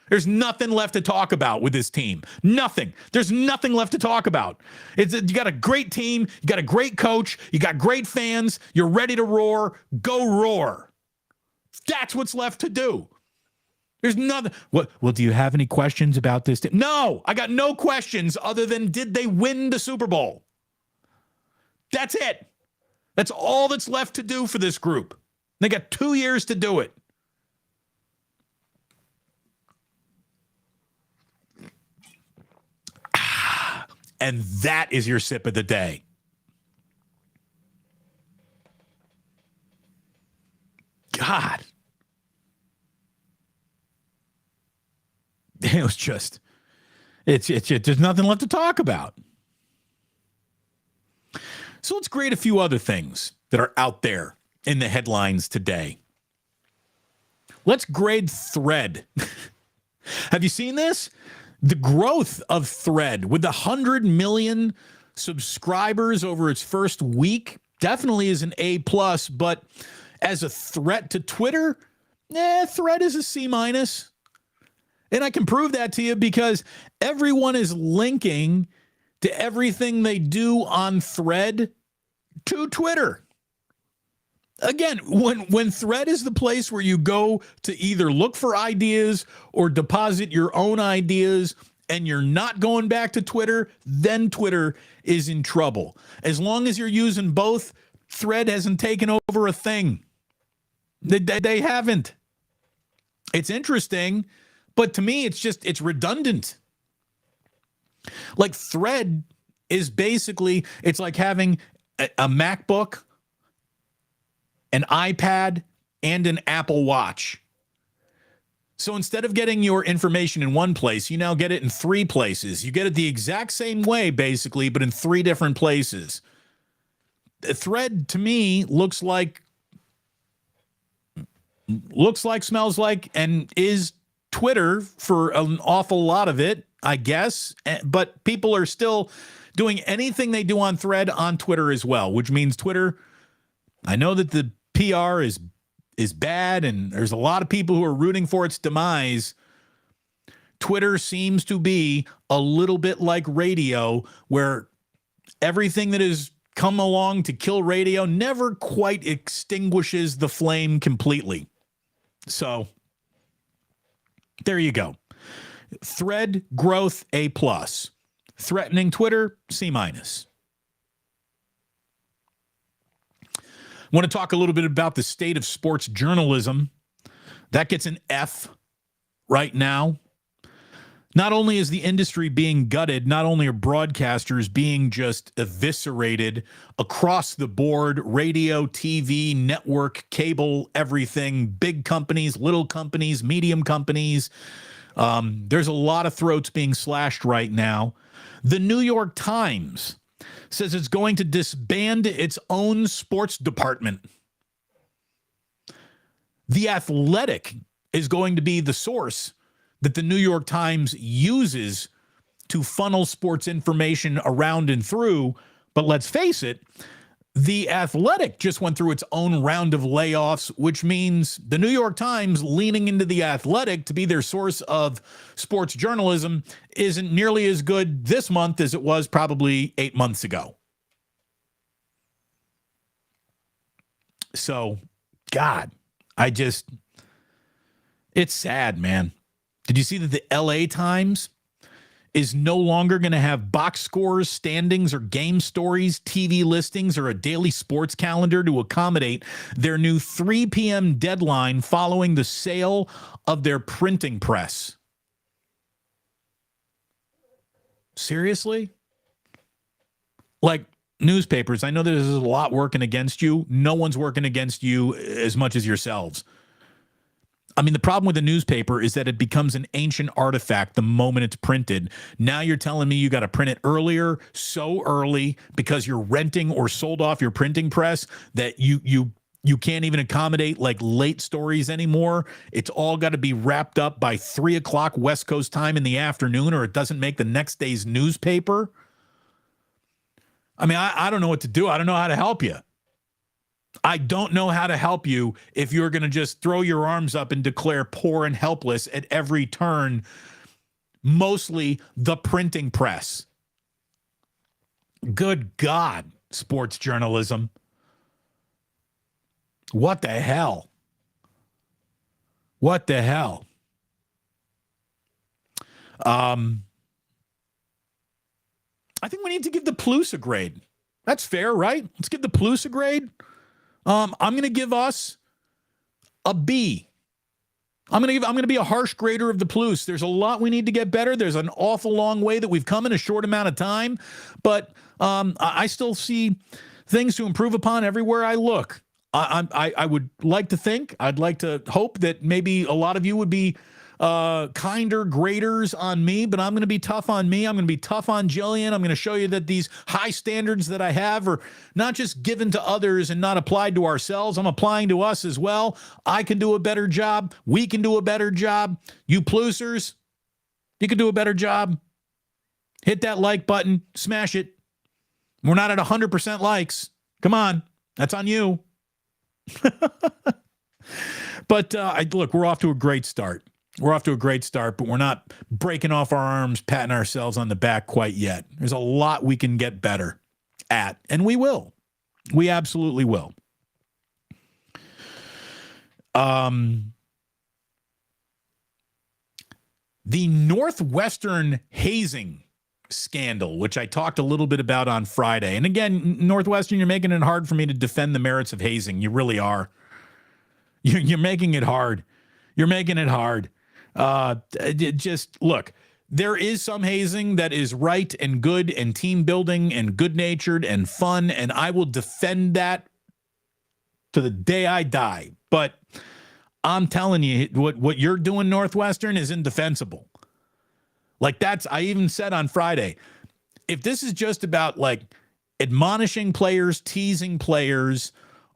There's nothing left to talk about with this team. Nothing. There's nothing left to talk about. You got a great team. You got a great coach. You got great fans. You're ready to roar. Go roar. That's what's left to do. There's nothing. Well, do you have any questions about this team? No, I got no questions other than did they win the Super Bowl? That's it. That's all that's left to do for this group. They got 2 years to do it. And that is your sip of the day. God. It was just, there's nothing left to talk about. So let's grade a few other things that are out there in the headlines today. Let's grade Thread. Have you seen this? The growth of Thread with 100 million subscribers over its first week definitely is an A+, but as a threat to Twitter, Thread is a C-. And I can prove that to you because everyone is linking to everything they do on Thread to Twitter. Again, when Thread is the place where you go to either look for ideas or deposit your own ideas and you're not going back to Twitter, then Twitter is in trouble. As long as you're using both, Thread hasn't taken over a thing. They haven't. It's interesting, but to me, it's redundant. Like Thread is basically, it's like having a MacBook, an iPad, and an Apple Watch. So instead of getting your information in one place, you now get it in 3 places. You get it the exact same way, basically, but in 3 different places. The Thread, to me, looks like, smells like, and is Twitter for an awful lot of it, I guess. But people are still doing anything they do on Thread on Twitter as well, which means Twitter, I know that the PR is bad, and there's a lot of people who are rooting for its demise. Twitter seems to be a little bit like radio, where everything that has come along to kill radio never quite extinguishes the flame completely. So there you go. Thread growth A+. Threatening Twitter C-. I want to talk a little bit about the state of sports journalism. That gets an F right now. Not only is the industry being gutted, not only are broadcasters being just eviscerated across the board, radio, TV, network, cable, everything, big companies, little companies, medium companies. There's a lot of throats being slashed right now. The New York Times says it's going to disband its own sports department. The Athletic is going to be the source that the New York Times uses to funnel sports information around and through. But let's face it, the Athletic just went through its own round of layoffs, which means the New York Times leaning into the Athletic to be their source of sports journalism isn't nearly as good this month as it was probably 8 months ago. So, God, it's sad, man. Did you see that the LA Times is no longer going to have box scores, standings, or game stories, TV listings, or a daily sports calendar to accommodate their new 3 p.m. deadline following the sale of their printing press? Seriously? Like, newspapers, I know there's a lot working against you. No one's working against you as much as yourselves. I mean, the problem with the newspaper is that it becomes an ancient artifact the moment it's printed. Now you're telling me you got to print it earlier, so early, because you're renting or sold off your printing press, that you can't even accommodate like late stories anymore. It's all got to be wrapped up by 3 o'clock West Coast time in the afternoon, or it doesn't make the next day's newspaper. I mean, I don't know what to do. I don't know how to help you. I don't know how to help you if you're going to just throw your arms up and declare poor and helpless at every turn, mostly the printing press. Good God, sports journalism. What the hell? What the hell? I think we need to give the Poole a grade. That's fair, right? Let's give the Poole a grade. I'm going to give us a B. I'm going to be a harsh grader of the Poole. There's a lot we need to get better. There's an awful long way that we've come in a short amount of time, but I still see things to improve upon everywhere I look. I would like to think, I'd like to hope that maybe a lot of you would be kinder graders on me, but I'm going to be tough on me. I'm going to be tough on Jillian. I'm going to show you that these high standards that I have are not just given to others and not applied to ourselves. I'm applying to us as well. I can do a better job. We can do a better job. You Ploosers, you can do a better job. Hit that like button. Smash it. We're not at 100% likes. Come on. That's on you. But look, we're off to a great start. We're off to a great start, but we're not breaking off our arms, patting ourselves on the back quite yet. There's a lot we can get better at, and we will. We absolutely will. The Northwestern hazing scandal, which I talked a little bit about on Friday. And again, Northwestern, you're making it hard for me to defend the merits of hazing. You really are. You're making it hard. You're making it hard. Just look, there is some hazing that is right and good and team building and good natured and fun. And I will defend that to the day I die. But I'm telling you, what you're doing, Northwestern, is indefensible. Like I even said on Friday, if this is just about like admonishing players, teasing players,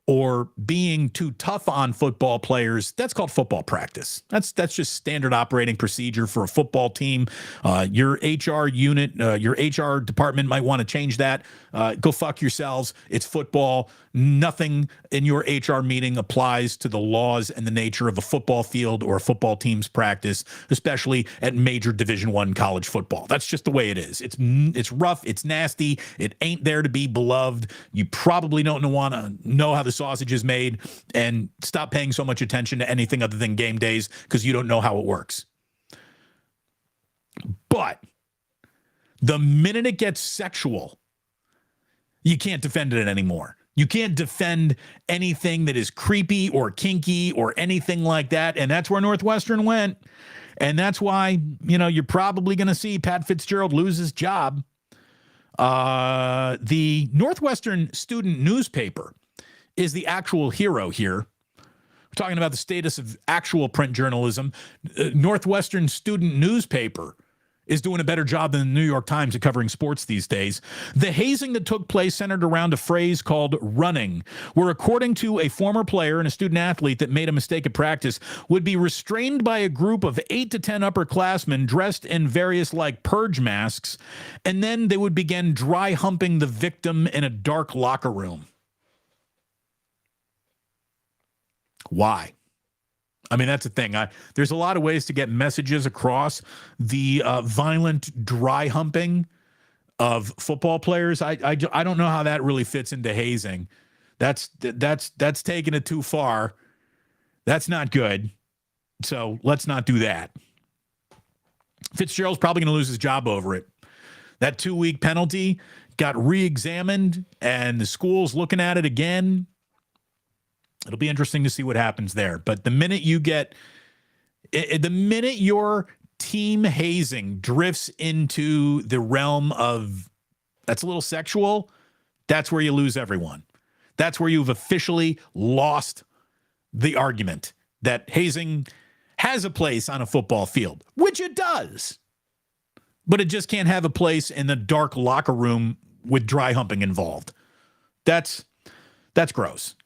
or being too tough on football players, that's called football practice. That's just standard operating procedure for a football team. Your HR unit, your HR department might want to change that. Go fuck yourselves. It's football. Nothing in your HR meeting applies to the laws and the nature of a football field or a football team's practice, especially at major Division I college football. That's just the way it is. It's rough. It's nasty. It ain't there to be beloved. You probably don't want to know how the sausage is made, and stop paying so much attention to anything other than game days because you don't know how it works. But the minute it gets sexual, you can't defend it anymore. You can't defend anything that is creepy or kinky or anything like that. And that's where Northwestern went. And that's why, you're probably going to see Pat Fitzgerald lose his job. The Northwestern student newspaper is the actual hero here. We're talking about the status of actual print journalism. Northwestern student newspaper is doing a better job than the New York Times at covering sports these days. The hazing that took place centered around a phrase called running, where according to a former player and a student athlete that made a mistake at practice, would be restrained by a group of 8 to 10 upperclassmen dressed in various purge masks, and then they would begin dry humping the victim in a dark locker room. Why? I mean, that's the thing. There's a lot of ways to get messages across. The violent dry humping of football players, I don't know how that really fits into hazing. That's taking it too far. That's not good. So let's not do that. Fitzgerald's probably going to lose his job over it. That 2-week penalty got re-examined, and the school's looking at it again. It'll be interesting to see what happens there. But the minute your team hazing drifts into the realm of that's a little sexual, that's where you lose everyone. That's where you've officially lost the argument that hazing has a place on a football field, which it does. But it just can't have a place in the dark locker room with dry humping involved. That's gross.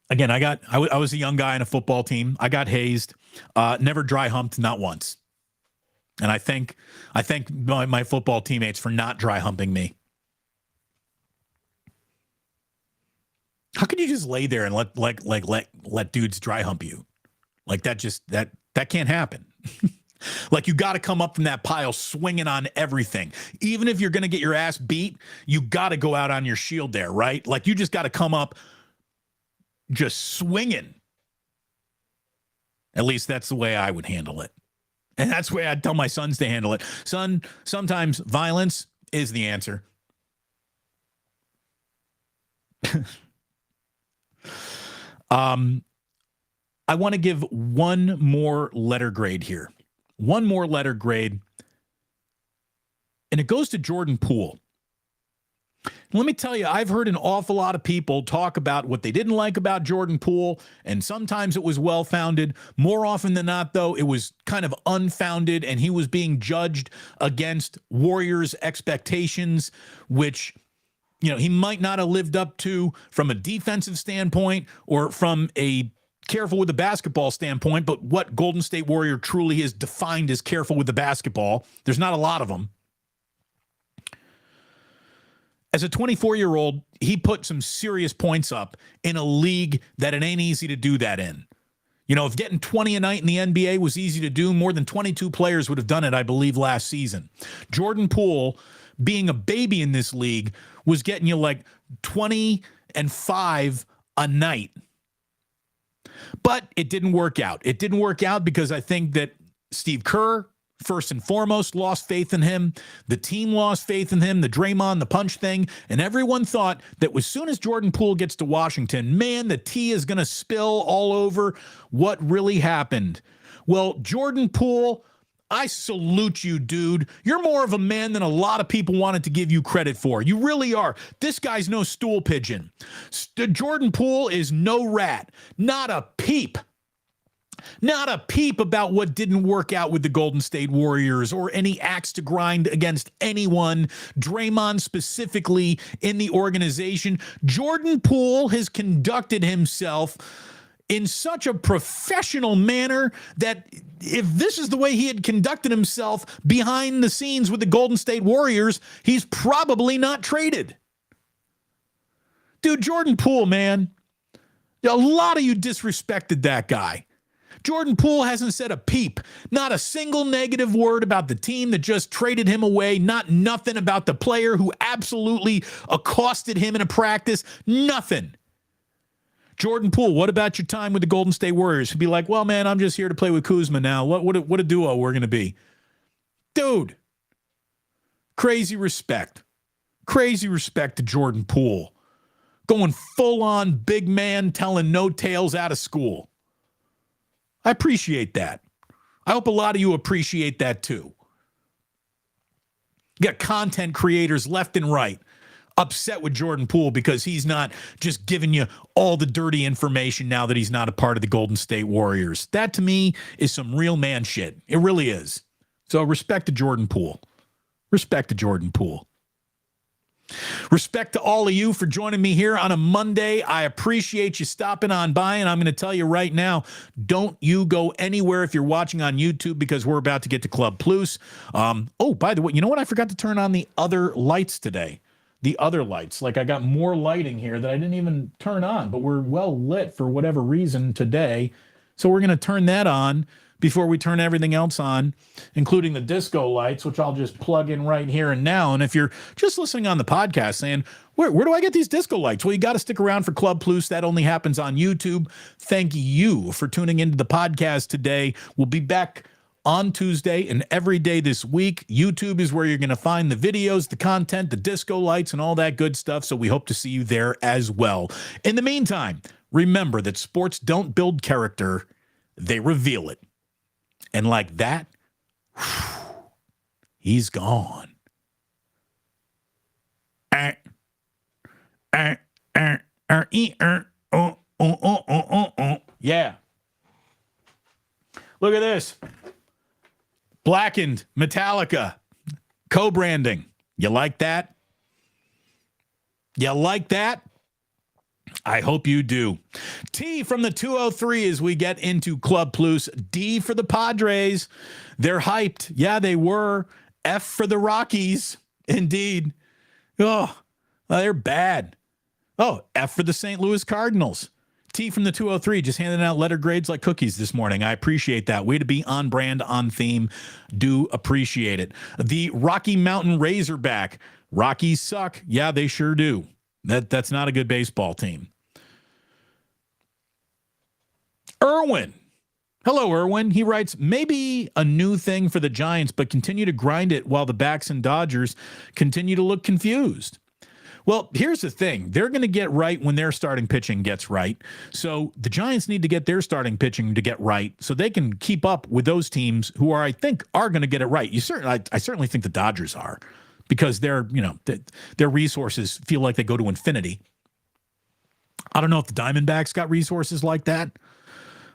Again, I was a young guy in a football team. I got hazed, never dry humped, not once. And I thank my football teammates for not dry humping me. How could you just lay there and let dudes dry hump you? Like that can't happen. Like, you got to come up from that pile swinging on everything. Even if you're going to get your ass beat, you got to go out on your shield there, right? Like, you just got to come up just swinging. At least that's the way I would handle it. And that's the way I'd tell my sons to handle it. Son, sometimes violence is the answer. I want to give one more letter grade here. One more letter grade. And it goes to Jordan Poole. Let me tell you, I've heard an awful lot of people talk about what they didn't like about Jordan Poole, and sometimes it was well-founded. More often than not, though, it was kind of unfounded, and he was being judged against Warriors' expectations, which, he might not have lived up to from a defensive standpoint or from a careful with the basketball standpoint, but what Golden State Warrior truly is defined as careful with the basketball. There's not a lot of them. As a 24-year-old, he put some serious points up in a league that it ain't easy to do that in. If getting 20 a night in the NBA was easy to do, more than 22 players would have done it, I believe, last season. Jordan Poole, being a baby in this league, was getting you 20 and 5 a night. But it didn't work out. It didn't work out because I think that Steve Kerr, first and foremost, lost faith in him. The team lost faith in him, the Draymond, the punch thing. And everyone thought that as soon as Jordan Poole gets to Washington, man, the tea is going to spill all over what really happened. Well, Jordan Poole, I salute you, dude. You're more of a man than a lot of people wanted to give you credit for. You really are. This guy's no stool pigeon. Jordan Poole is no rat. Not a peep. Not a peep about what didn't work out with the Golden State Warriors or any axe to grind against anyone, Draymond specifically in the organization. Jordan Poole has conducted himself in such a professional manner that if this is the way he had conducted himself behind the scenes with the Golden State Warriors, he's probably not traded. Dude, Jordan Poole, man, a lot of you disrespected that guy. Jordan Poole hasn't said a peep, not a single negative word about the team that just traded him away, not nothing about the player who absolutely accosted him in a practice, nothing. Jordan Poole, what about your time with the Golden State Warriors? He'd be like, well, man, I'm just here to play with Kuzma now. What a duo we're going to be. Dude, crazy respect. Crazy respect to Jordan Poole. Going full-on big man telling no tales out of school. I appreciate that. I hope a lot of you appreciate that too. You got content creators left and right upset with Jordan Poole because he's not just giving you all the dirty information now that he's not a part of the Golden State Warriors. That to me is some real man shit. It really is. So respect to Jordan Poole. Respect to Jordan Poole. Respect to all of you for joining me here on a Monday. I appreciate you stopping on by, and I'm going to tell you right now, don't you go anywhere if you're watching on YouTube because we're about to get to Club Plus. Oh, by the way, you know what? I forgot to turn on the other lights today. The other lights. Like I got more lighting here that I didn't even turn on, but we're well lit for whatever reason today. So we're going to turn that on before we turn everything else on, including the disco lights, which I'll just plug in right here and now. And if you're just listening on the podcast saying, where do I get these disco lights? Well, you got to stick around for Club Plus. That only happens on YouTube. Thank you for tuning into the podcast today. We'll be back on Tuesday and every day this week. YouTube is where you're going to find the videos, the content, the disco lights, and all that good stuff. So we hope to see you there as well. In the meantime, remember that sports don't build character, they reveal it. And like that, he's gone. Yeah. Look at this. Blackened Metallica co-branding. You like that? You like that? I hope you do. T from the 203 as we get into Club Plus. D for the Padres. They're hyped. Yeah, they were. F for the Rockies. Indeed. Oh, well, they're bad. Oh, F for the St. Louis Cardinals. T from the 203 just handing out letter grades like cookies this morning. I appreciate that. Way to be on brand, on theme. Do appreciate it. The Rocky Mountain Razorback. Rockies suck. Yeah, they sure do. That's not a good baseball team. Irwin. Hello, Irwin. He writes, maybe a new thing for the Giants, but continue to grind it while the backs and Dodgers continue to look confused. Well, here's the thing. They're going to get right when their starting pitching gets right. So the Giants need to get their starting pitching to get right so they can keep up with those teams who I think are going to get it right. I certainly think the Dodgers are because their resources feel like they go to infinity. I don't know if the Diamondbacks got resources like that,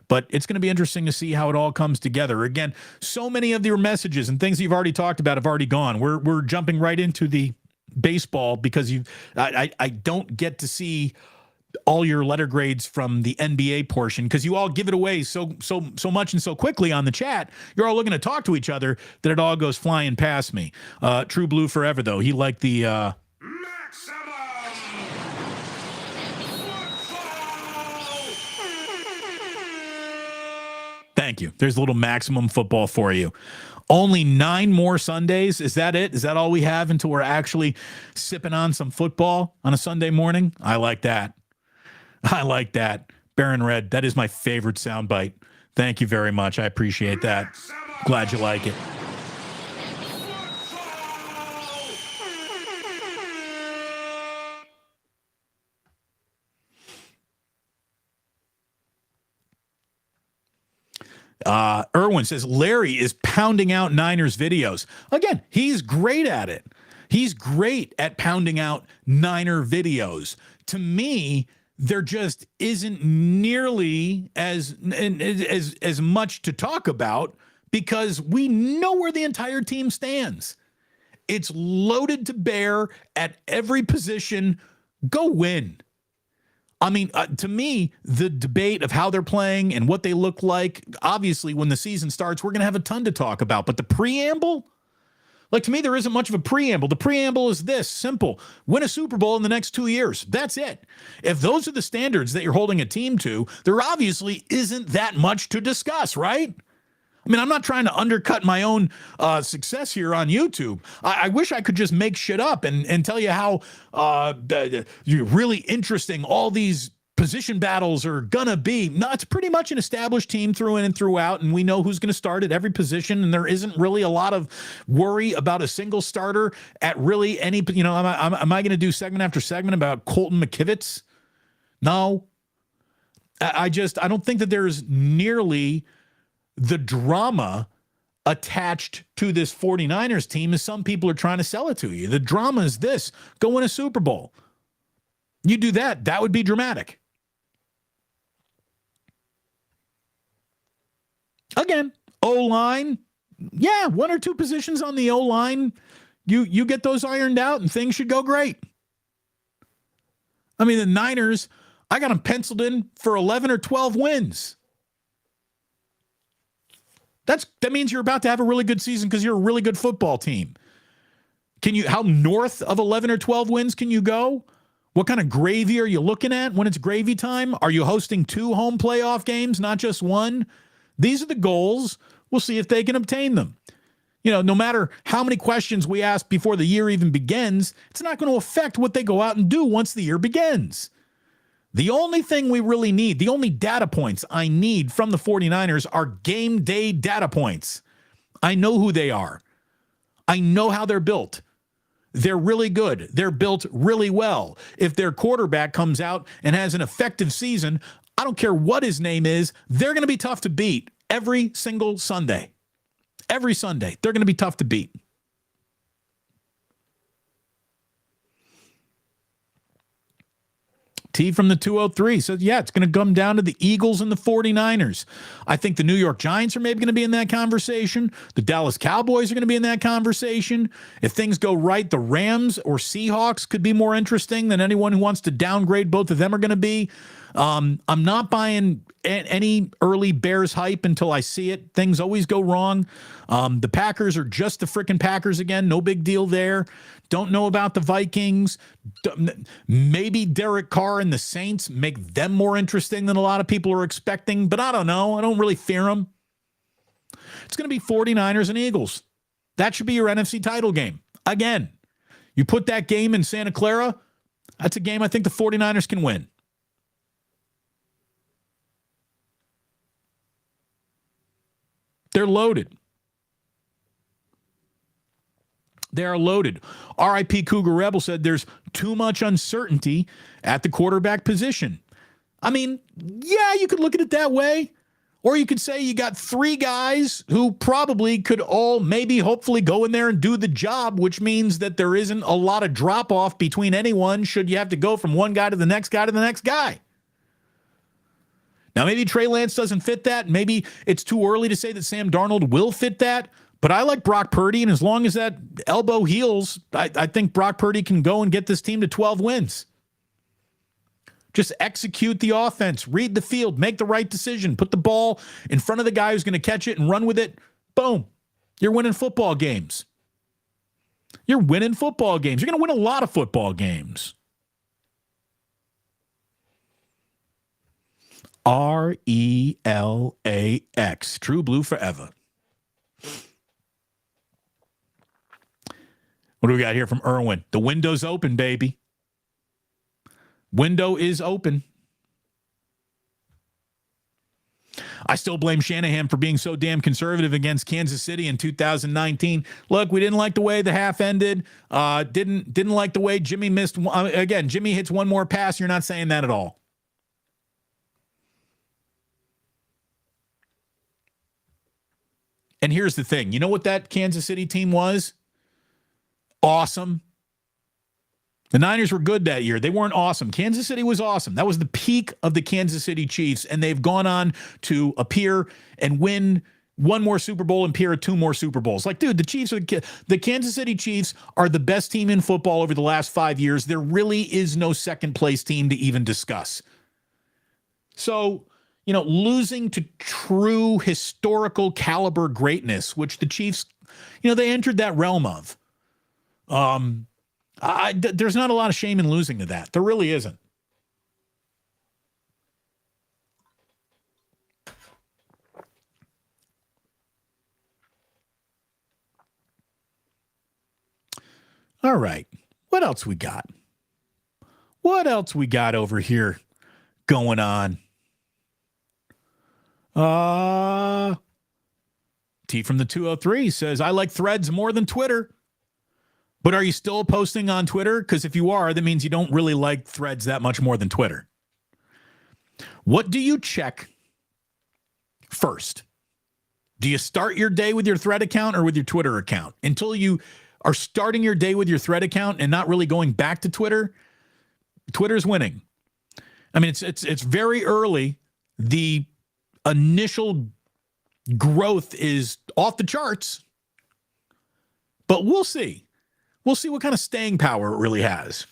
but it's going to be interesting to see how it all comes together. Again, so many of your messages and things you've already talked about have already gone. We're jumping right into the baseball because I don't get to see all your letter grades from the NBA portion because you all give it away so much and so quickly on the chat. You're all looking to talk to each other that it all goes flying past me. True Blue forever though. He liked the Maximum Thank you. There's a little maximum football for you. Only 9 more Sundays. Is that it? Is that all we have until we're actually sipping on some football on a Sunday morning? I like that. I like that. Baron Red, that is my favorite soundbite. Thank you very much. I appreciate that. Glad you like it. Irwin says Larry is pounding out Niners videos. Again, he's great at it. He's great at pounding out Niner videos. To me, there just isn't nearly as much to talk about because we know where the entire team stands. It's loaded to bear at every position. Go win. I mean, to me, the debate of how they're playing and what they look like, obviously, when the season starts, we're going to have a ton to talk about. But the preamble, like, to me, there isn't much of a preamble. The preamble is this, simple. Win a Super Bowl in the next 2 years. That's it. If those are the standards that you're holding a team to, there obviously isn't that much to discuss, right? I mean, I'm not trying to undercut my own success here on YouTube. I wish I could just make shit up and tell you how really interesting all these position battles are going to be. No, it's pretty much an established team through in and throughout, and we know who's going to start at every position, and there isn't really a lot of worry about a single starter at really any, am I going to do segment after segment about Colton McKivitz? No. I don't think that there's nearly the drama attached to this 49ers team as some people are trying to sell it to you. The drama is this: go win a Super Bowl. You do that, that would be dramatic. Again, O-line, yeah, one or two positions on the O-line, you get those ironed out and things should go great. I mean, the Niners, I got them penciled in for 11 or 12 wins. That means you're about to have a really good season because you're a really good football team. How north of 11 or 12 wins can you go? What kind of gravy are you looking at when it's gravy time? Are you hosting 2 home playoff games, not just one? These are the goals. We'll see if they can obtain them. No matter how many questions we ask before the year even begins, it's not going to affect what they go out and do once the year begins. The only thing we really need, the only data points I need from the 49ers are game day data points. I know who they are. I know how they're built. They're really good. They're built really well. If their quarterback comes out and has an effective season, I don't care what his name is, they're going to be tough to beat every single Sunday. Every Sunday, they're going to be tough to beat. T from the 203 says, yeah, it's going to come down to the Eagles and the 49ers. I think the New York Giants are maybe going to be in that conversation. The Dallas Cowboys are going to be in that conversation. If things go right, the Rams or Seahawks could be more interesting than anyone who wants to downgrade. Both of them are going to be. I'm not buying any early Bears hype until I see it. Things always go wrong. The Packers are just the freaking Packers again. No big deal there. Don't know about the Vikings. Maybe Derek Carr and the Saints make them more interesting than a lot of people are expecting, but I don't know. I don't really fear them. It's going to be 49ers and Eagles. That should be your NFC title game. Again, you put that game in Santa Clara, that's a game I think the 49ers can win. They're loaded. They are loaded. RIP Cougar Rebel said there's too much uncertainty at the quarterback position. I mean, yeah, you could look at it that way. Or you could say you got 3 guys who probably could all maybe hopefully go in there and do the job, which means that there isn't a lot of drop-off between anyone should you have to go from one guy to the next guy to the next guy. Now, maybe Trey Lance doesn't fit that. Maybe it's too early to say that Sam Darnold will fit that. But I like Brock Purdy, and as long as that elbow heals, I think Brock Purdy can go and get this team to 12 wins. Just execute the offense, read the field, make the right decision, put the ball in front of the guy who's going to catch it and run with it. Boom. You're winning football games. You're winning football games. You're going to win a lot of football games. RELAX. True Blue forever. What do we got here from Irwin? The window's open, baby. Window is open. I still blame Shanahan for being so damn conservative against Kansas City in 2019. Look, we didn't like the way the half ended. Didn't like the way Jimmy missed. Again, Jimmy hits one more pass. You're not saying that at all. And here's the thing. You know what that Kansas City team was? Awesome. The Niners were good that year. They weren't awesome. Kansas City was awesome. That was the peak of the Kansas City Chiefs, and they've gone on to appear and win one more Super Bowl and appear at 2 more Super Bowls. Like, dude, the Kansas City Chiefs are the best team in football over the last 5 years. There really is no second-place team to even discuss. So, losing to true historical caliber greatness, which the Chiefs, they entered that realm of. There's not a lot of shame in losing to that. There really isn't. All right. What else we got? What else we got over here going on? T from the 203 says, I like Threads more than Twitter. But are you still posting on Twitter? Because if you are, that means you don't really like Threads that much more than Twitter. What do you check first? Do you start your day with your Thread account or with your Twitter account? Until you are starting your day with your Thread account and not really going back to Twitter, Twitter's winning. I mean, it's very early. The initial growth is off the charts, but we'll see. We'll see what kind of staying power it really has.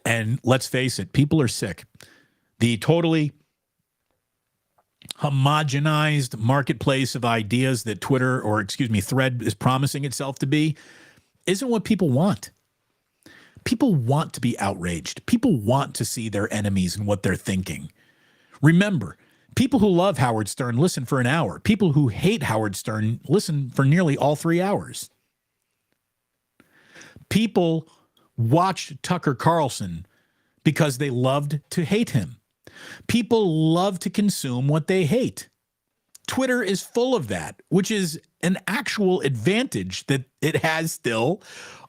And let's face it, people are sick. The totally homogenized marketplace of ideas that Thread is promising itself to be isn't what people want. People want to be outraged. People want to see their enemies and what they're thinking. Remember, people who love Howard Stern listen for an hour. People who hate Howard Stern listen for nearly all 3 hours. People watched Tucker Carlson because they loved to hate him. People love to consume what they hate. Twitter is full of that, which is an actual advantage that it has still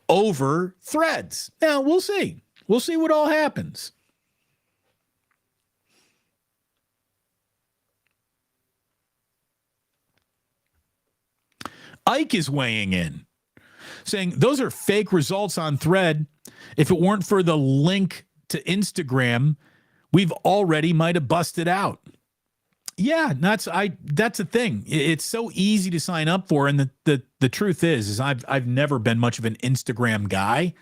over Threads. Now, we'll see. We'll see what all happens. Ike is weighing in, saying those are fake results on Thread. If it weren't for the link to Instagram, we've already might have busted out. Yeah, that's the thing. It's so easy to sign up for, and the truth is I've never been much of an Instagram guy,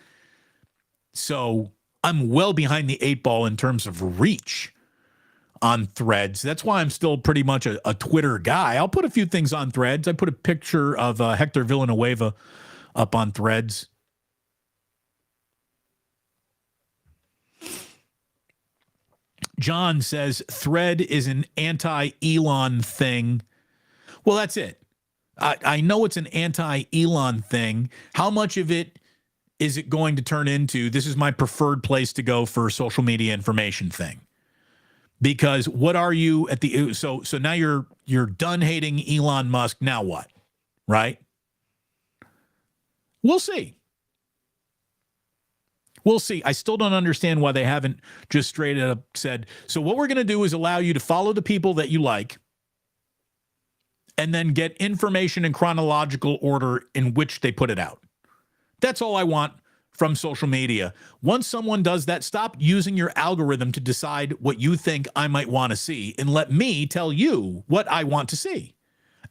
so I'm well behind the 8 ball in terms of reach on Threads. That's why I'm still pretty much a Twitter guy. I'll put a few things on Threads. I put a picture of Hector Villanueva up on Threads. John says Thread is an anti-Elon thing. Well, that's it. I know it's an anti-Elon thing. How much of it is it going to turn into, this is my preferred place to go for social media information thing? Because what are you at the, so now you're done hating Elon Musk. Now what? Right? We'll see. We'll see. I still don't understand why they haven't just straight up said, so what we're going to do is allow you to follow the people that you like and then get information in chronological order in which they put it out. That's all I want from social media. Once someone does that, stop using your algorithm to decide what you think I might want to see and let me tell you what I want to see.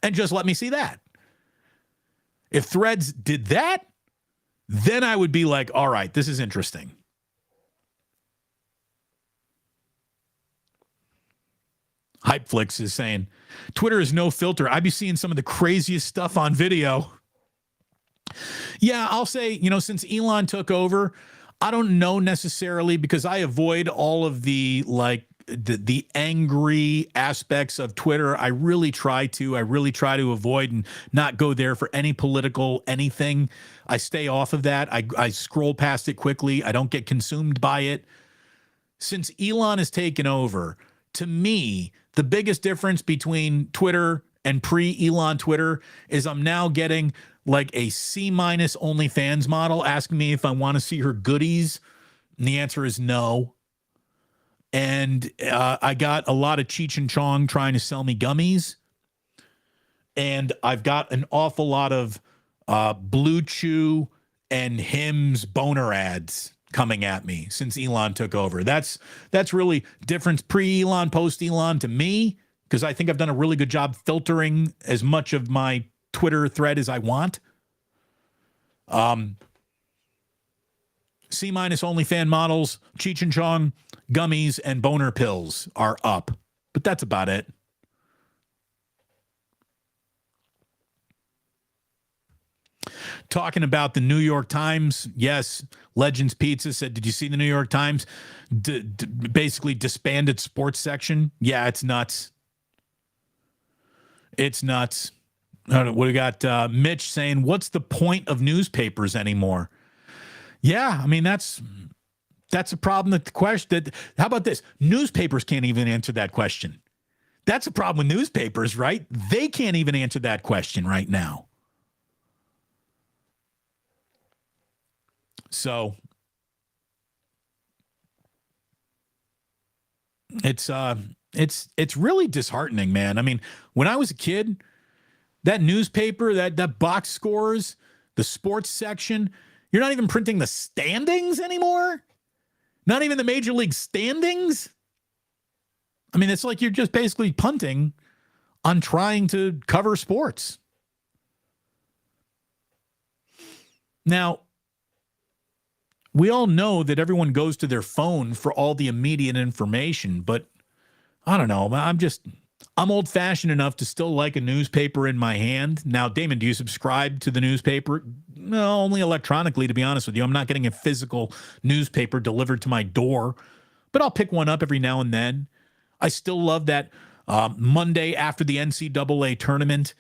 And just let me see that. If Threads did that, then I would be like, all right, this is interesting. Hypeflix is saying, Twitter is no filter. I be seeing some of the craziest stuff on video. Yeah, I'll say, since Elon took over, I don't know necessarily, because I avoid all of the angry aspects of Twitter. I really try to avoid and not go there for any political anything. I stay off of that. I scroll past it quickly. I don't get consumed by it. since Elon has taken over, to me, the biggest difference between Twitter and pre-Elon Twitter is I'm now getting like a C- OnlyFans model asking me if I want to see her goodies. And the answer is no. And I got a lot of Cheech and Chong trying to sell me gummies. And I've got an awful lot of Blue Chew and Hims boner ads coming at me since Elon took over. That's really difference pre-Elon, post-Elon to me, because I think I've done a really good job filtering as much of my Twitter thread as I want. C- OnlyFan models, Cheech and Chong, gummies, and boner pills are up. But that's about it. Talking about the New York Times, yes, Legends Pizza said, did you see the New York Times basically disbanded sports section? Yeah, it's nuts. It's nuts. We got Mitch saying, what's the point of newspapers anymore? Yeah, I mean, that's a problem. That the question, how about this? Newspapers can't even answer that question. That's a problem with newspapers, right? They can't even answer that question right now. So it's really disheartening, man. I mean, when I was a kid, that newspaper, that box scores, the sports section, you're not even printing the standings anymore? Not even the major league standings? I mean, it's like you're just basically punting on trying to cover sports. Now, we all know that everyone goes to their phone for all the immediate information, but I don't know. I'm old-fashioned enough to still like a newspaper in my hand. Now, Damon, do you subscribe to the newspaper? No, only electronically, to be honest with you. I'm not getting a physical newspaper delivered to my door, but I'll pick one up every now and then. I still love that Monday after the NCAA tournament,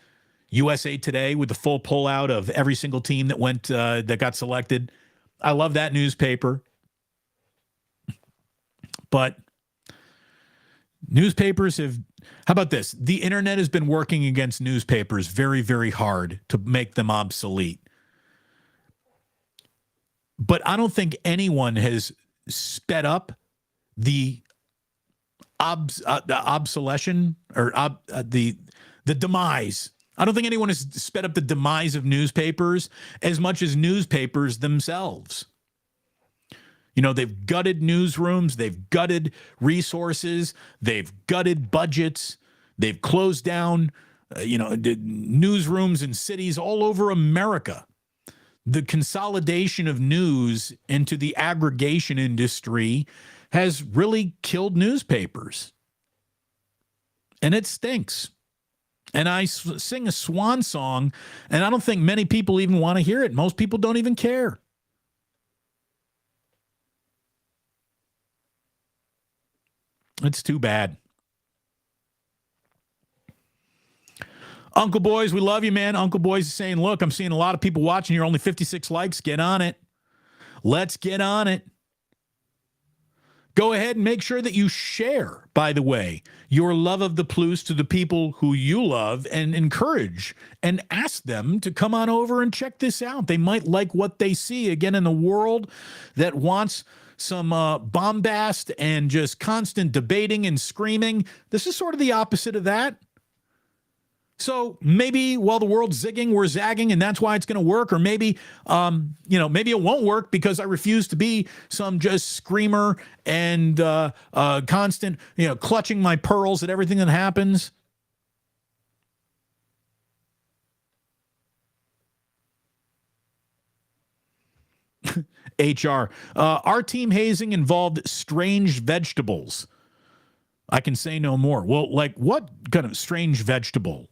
USA Today with the full pullout of every single team that got selected. I love that newspaper. But newspapers how about this? The internet has been working against newspapers very, very hard to make them obsolete. But I don't think anyone has sped up the obsolescence or the demise. I don't think anyone has sped up the demise of newspapers as much as newspapers themselves. You know, they've gutted newsrooms, they've gutted resources, they've gutted budgets, they've closed down, newsrooms in cities all over America. The consolidation of news into the aggregation industry has really killed newspapers. And it stinks. And I sing a swan song, and I don't think many people even want to hear it. Most people don't even care. It's too bad. Uncle Boys, we love you, man. Uncle Boys is saying, look, I'm seeing a lot of people watching. You're only 56 likes. Get on it. Let's get on it. Go ahead and make sure that you share, by the way, your love of the Ploos to the people who you love and encourage and ask them to come on over and check this out. They might like what they see. Again, in a world that wants some bombast and just constant debating and screaming, this is sort of the opposite of that. So maybe while the world's zigging, we're zagging, and that's why it's going to work. Or maybe, maybe it won't work because I refuse to be some just screamer and constant, clutching my pearls at everything that happens. HR. Our team hazing involved strange vegetables. I can say no more. Well, like what kind of strange vegetable?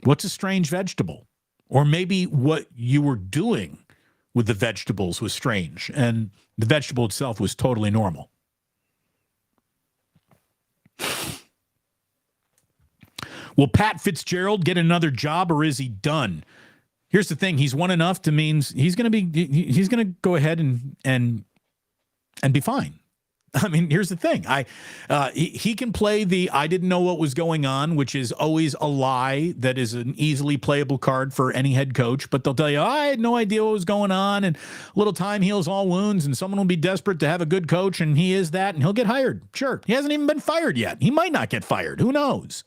What's a strange vegetable? Or maybe what you were doing with the vegetables was strange and the vegetable itself was totally normal. Will Pat Fitzgerald get another job or is he done? Here's the thing. He's won enough to means he's going to go ahead and be fine. I mean, here's the thing. He can play the I didn't know what was going on, which is always a lie that is an easily playable card for any head coach. But they'll tell you, I had no idea what was going on, and a little time heals all wounds, and someone will be desperate to have a good coach, and he is that, and he'll get hired. Sure. He hasn't even been fired yet. He might not get fired. Who knows?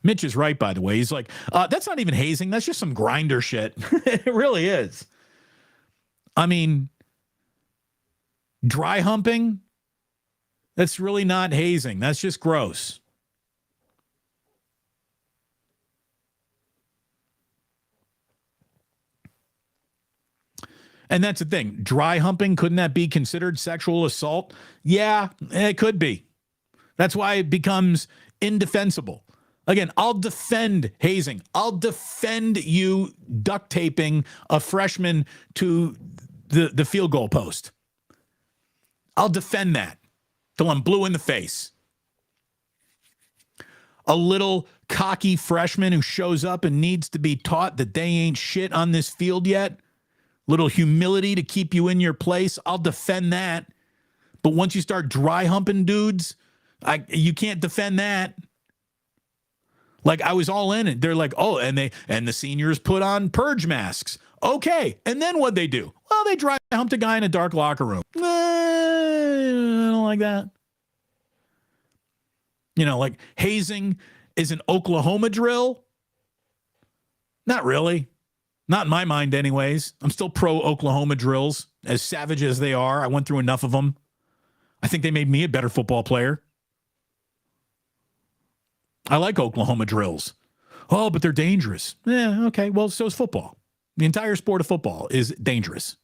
Mitch is right, by the way. He's like, that's not even hazing. That's just some grinder shit. It really is. I mean, dry humping, that's really not hazing. That's just gross. And that's the thing. Dry humping, couldn't that be considered sexual assault? Yeah, it could be. That's why it becomes indefensible. Again, I'll defend hazing. I'll defend you duct taping a freshman to the field goal post. I'll defend that till I'm blue in the face. A little cocky freshman who shows up and needs to be taught that they ain't shit on this field yet. Little humility to keep you in your place. I'll defend that. But once you start dry humping dudes, you can't defend that. Like, I was all in it. They're like, oh, and the seniors put on purge masks. Okay. And then what'd they do? Well, they dry humped a guy in a dark locker room. I don't like that. You know, like hazing is an Oklahoma drill. Not really. Not in my mind anyways. I'm still pro Oklahoma drills, as savage as they are. I went through enough of them. I think they made me a better football player. I like Oklahoma drills. Oh, but they're dangerous. Yeah, okay. Well, so is football. The entire sport of football is dangerous.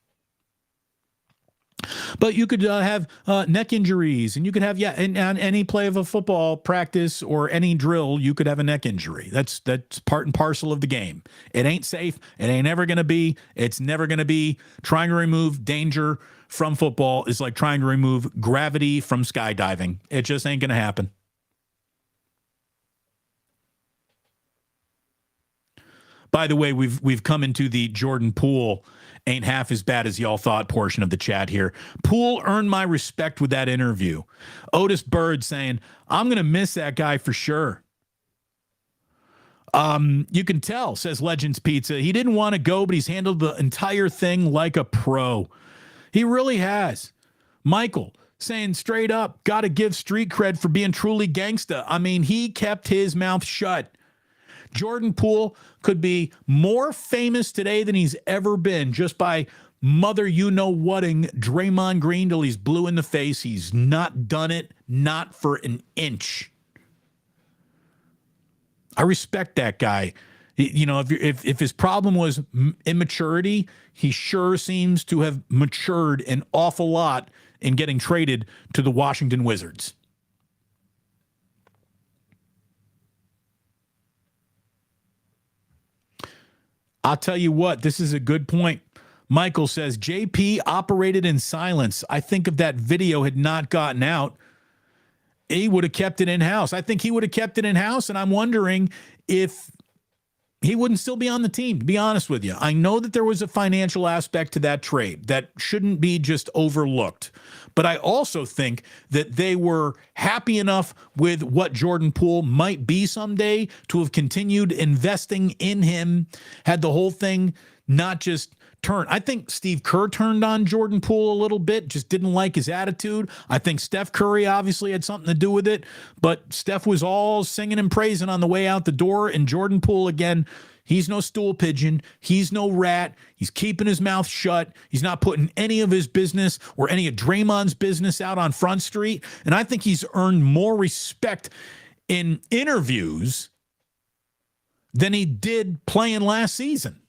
But you could have neck injuries, and you could have, on any play of a football practice or any drill, you could have a neck injury. That's part and parcel of the game. It ain't safe. It ain't ever going to be. It's never going to be. Trying to remove danger from football is like trying to remove gravity from skydiving. It just ain't going to happen. By the way, we've come into the Jordan Poole ain't half as bad as y'all thought portion of the chat here. Poole earned my respect with that interview. Otis Bird saying, I'm going to miss that guy for sure. You can tell, says Legends Pizza. He didn't want to go, but he's handled the entire thing like a pro. He really has. Michael saying straight up, got to give street cred for being truly gangsta. I mean, he kept his mouth shut. Jordan Poole could be more famous today than he's ever been just by mother-you-know-whatting Draymond Green till he's blue in the face. He's not done it, not for an inch. I respect that guy. You know, if his problem was immaturity, he sure seems to have matured an awful lot in getting traded to the Washington Wizards. I'll tell you what, this is a good point. Michael says, JP operated in silence. I think if that video had not gotten out, he would have kept it in-house. I think he would have kept it in-house, and I'm wondering if he wouldn't still be on the team, to be honest with you. I know that there was a financial aspect to that trade that shouldn't be just overlooked. But I also think that they were happy enough with what Jordan Poole might be someday to have continued investing in him, had the whole thing not just turn. I think Steve Kerr turned on Jordan Poole a little bit, just didn't like his attitude. I think Steph Curry obviously had something to do with it, but Steph was all singing and praising on the way out the door, and Jordan Poole, again, he's no stool pigeon. He's no rat. He's keeping his mouth shut. He's not putting any of his business or any of Draymond's business out on Front Street. And I think he's earned more respect in interviews than he did playing last season.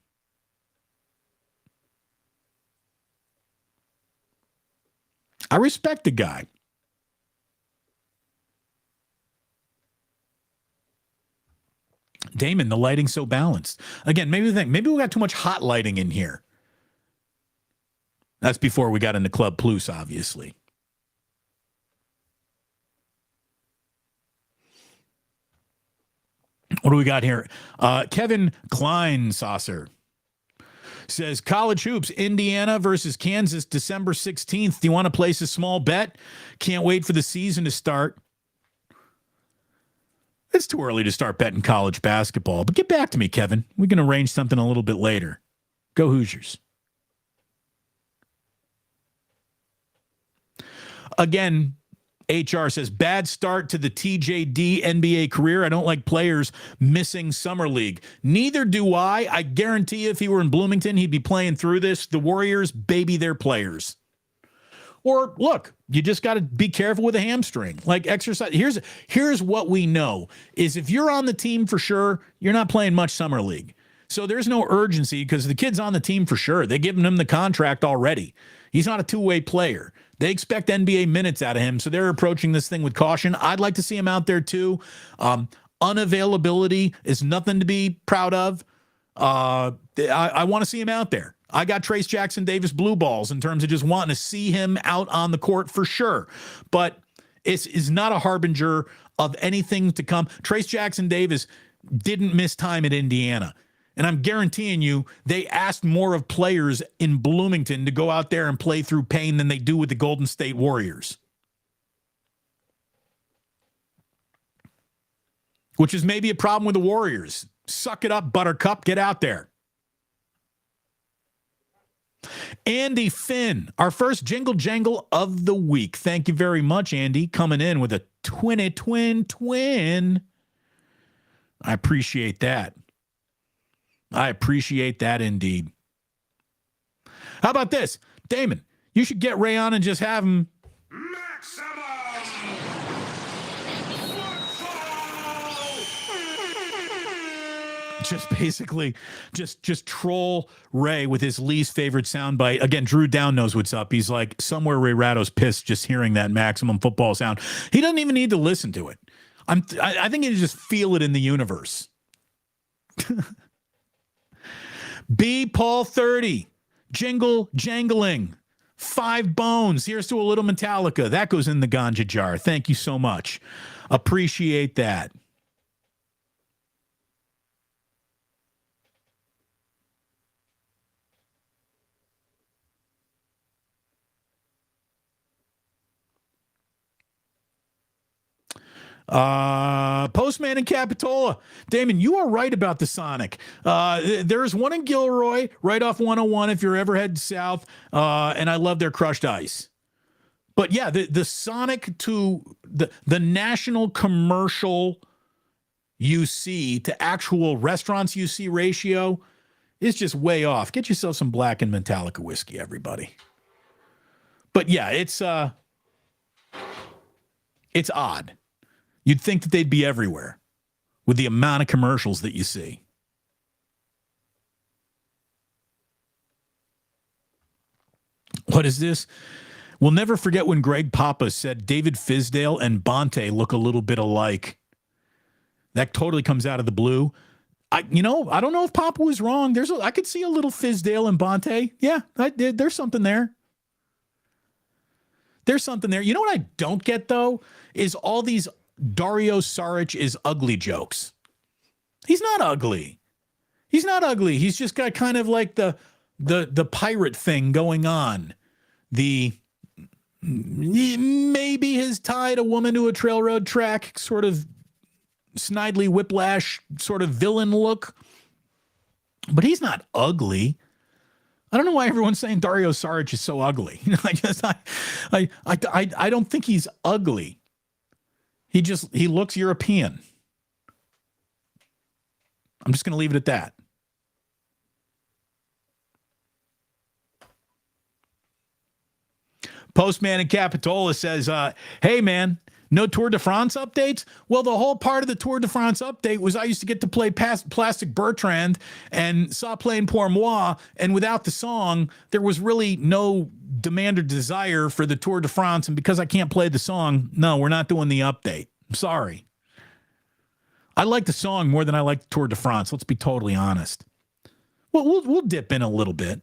I respect the guy. Damon, the lighting's so balanced. Again, maybe we got too much hot lighting in here. That's before we got into Club Plus, obviously. What do we got here? Kevin Kleinsasser says, college hoops, Indiana versus Kansas, December 16th. Do you want to place a small bet? Can't wait for the season to start. It's too early to start betting college basketball, but get back to me, Kevin. We can arrange something a little bit later. Go Hoosiers. Again, HR says, bad start to the TJD NBA career. I don't like players missing summer league. Neither do I. I guarantee you if he were in Bloomington, he'd be playing through this. The Warriors baby their players. Or look, you just got to be careful with a hamstring. Like exercise. Here's what we know is if you're on the team for sure, you're not playing much summer league. So there's no urgency because the kid's on the team for sure. They've given him the contract already. He's not a two-way player. They expect NBA minutes out of him, so they're approaching this thing with caution. I'd like to see him out there too. Unavailability is nothing to be proud of. I want to see him out there. I got Trace Jackson Davis blue balls in terms of just wanting to see him out on the court for sure. But it's not a harbinger of anything to come. Trace Jackson Davis didn't miss time at Indiana. And I'm guaranteeing you, they asked more of players in Bloomington to go out there and play through pain than they do with the Golden State Warriors. Which is maybe a problem with the Warriors. Suck it up, Buttercup. Get out there. Andy Finn, our first Jingle Jangle of the week. Thank you very much, Andy, coming in with a twin. I appreciate that. I appreciate that indeed. How about this? Damon, you should get Ray on and just have him. Maximum football! Just basically, just troll Ray with his least favorite soundbite. Again, Drew Down knows what's up. He's like, somewhere Ray Ratto's pissed just hearing that maximum football sound. He doesn't even need to listen to it. I think he just feel it in the universe. B. Paul 30, Jingle Jangling, 5 bones. Here's to a little Metallica. That goes in the ganja jar. Thank you so much. Appreciate that. Postman in Capitola. Damon, you are right about the Sonic. There's one in Gilroy, right off 101 if you're ever heading south, and I love their crushed ice. But yeah, the Sonic to the national commercial you see to actual restaurants you see ratio is just way off. Get yourself some Black and Metallica whiskey, everybody. But yeah, it's odd. You'd think that they'd be everywhere with the amount of commercials that you see. What is this? We'll never forget when Greg Papa said David Fizdale and Bonte look a little bit alike. That totally comes out of the blue. I don't know if Papa was wrong. I could see a little Fizdale and Bonte. Yeah, there's something there. There's something there. You know what I don't get, though, is all these Dario Saric is ugly jokes. He's not ugly. He's not ugly. He's just got kind of like the pirate thing going on. Maybe has tied a woman to a trail road track, sort of Snidely Whiplash sort of villain look. But he's not ugly. I don't know why everyone's saying Dario Saric is so ugly. I don't think he's ugly. He looks European. I'm just going to leave it at that. Postman in Capitola says, hey, man, no Tour de France updates? Well, the whole part of the Tour de France update was I used to get to play Plastic Bertrand and saw playing Pour Moi, and without the song, there was really no demand or desire for the Tour de France, and because I can't play the song, no, we're not doing the update. I'm sorry. I like the song more than I like the Tour de France. Let's be totally honest. Well, we'll dip in a little bit.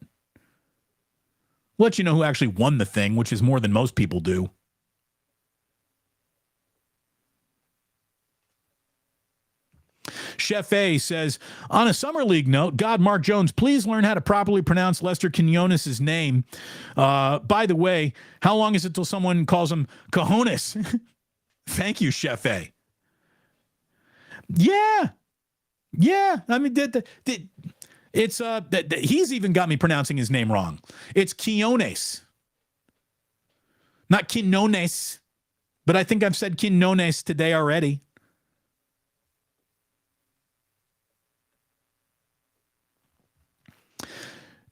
Let you know who actually won the thing, which is more than most people do. Chef A says, on a summer league note, God, Mark Jones, please learn how to properly pronounce Lester Quinones' name. By the way, how long is it till someone calls him Cojones? Thank you, Chef A. Yeah. I mean, he's even got me pronouncing his name wrong. It's Quinones, not Quinones, but I think I've said Quinones today already.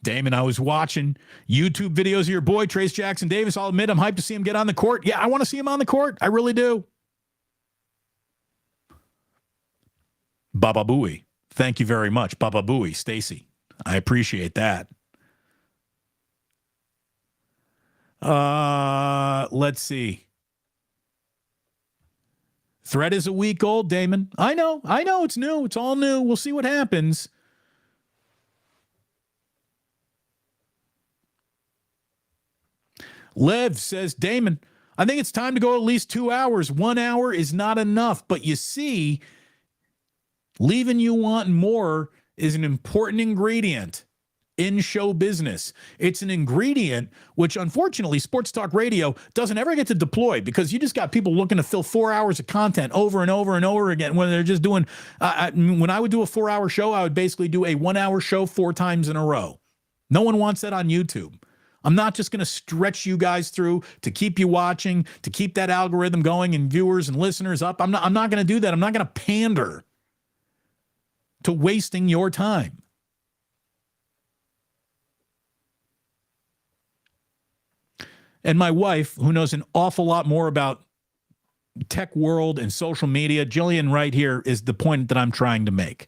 Damon, I was watching YouTube videos of your boy, Trace Jackson Davis. I'll admit I'm hyped to see him get on the court. Yeah, I want to see him on the court. I really do. Baba Booey. Thank you very much. Baba Booey, Stacy. I appreciate that. Let's see. Thread is a week old, Damon. I know. It's new. It's all new. We'll see what happens. Lev says, Damon, I think it's time to go at least 2 hours. 1 hour is not enough. But you see, leaving you wanting more is an important ingredient in show business. It's an ingredient which, unfortunately, Sports Talk Radio doesn't ever get to deploy because you just got people looking to fill 4 hours of content over and over and over again when they're just doing, when I would do a 4-hour show, I would basically do a 1 hour show 4 times in a row. No one wants that on YouTube. I'm not just going to stretch you guys through to keep you watching, to keep that algorithm going and viewers and listeners up. I'm not going to do that. I'm not going to pander to wasting your time. And my wife, who knows an awful lot more about tech world and social media, Jillian right here is the point that I'm trying to make.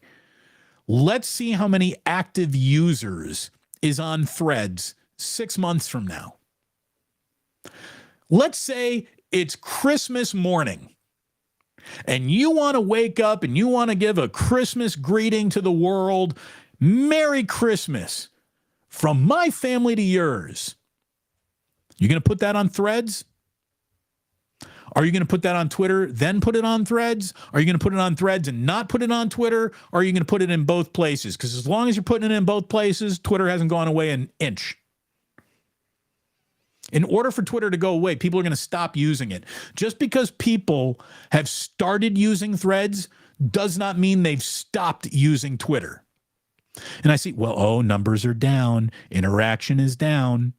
Let's see how many active users is on Threads 6 months from now. Let's say it's Christmas morning and you want to wake up and you want to give a Christmas greeting to the world. Merry Christmas from my family to yours. You're going to put that on Threads? Are you going to put that on Twitter, then put it on Threads? Are you going to put it on Threads and not put it on Twitter? Or are you going to put it in both places? Because as long as you're putting it in both places, Twitter hasn't gone away an inch. In order for Twitter to go away, people are going to stop using it. Just because people have started using Threads does not mean they've stopped using Twitter. And I see, numbers are down. Interaction is down.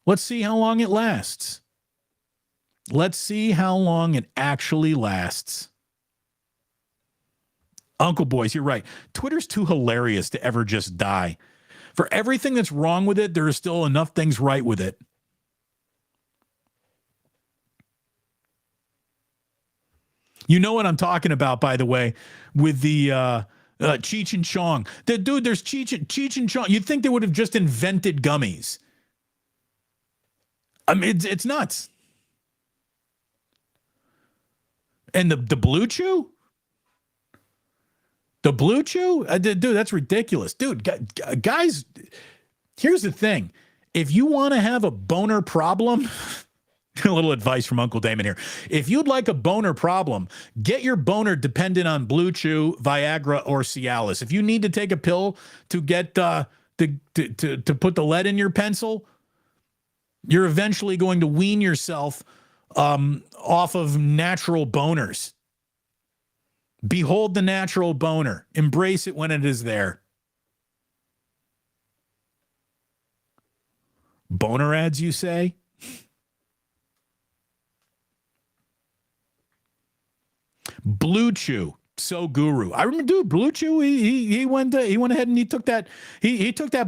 Let's see how long it lasts. Let's see how long it actually lasts. Uncle Boys, you're right. Twitter's too hilarious to ever just die. For everything that's wrong with it, there are still enough things right with it. You know what I'm talking about, by the way, with the Cheech and Chong. Dude, there's Cheech and Chong. You'd think they would have just invented gummies. I mean, it's nuts. And the Blue Chew? The Blue Chew? Dude, that's ridiculous. Dude, guys, here's the thing. If you want to have a boner problem, a little advice from Uncle Damon here. If you'd like a boner problem, get your boner dependent on Blue Chew, Viagra, or Cialis. If you need to take a pill to get to put the lead in your pencil, you're eventually going to wean yourself off of natural boners. Behold the natural boner. Embrace it when it is there. Boner ads, you say? Blue Chew, so guru. I remember, dude, Blue Chew. He went ahead and he took that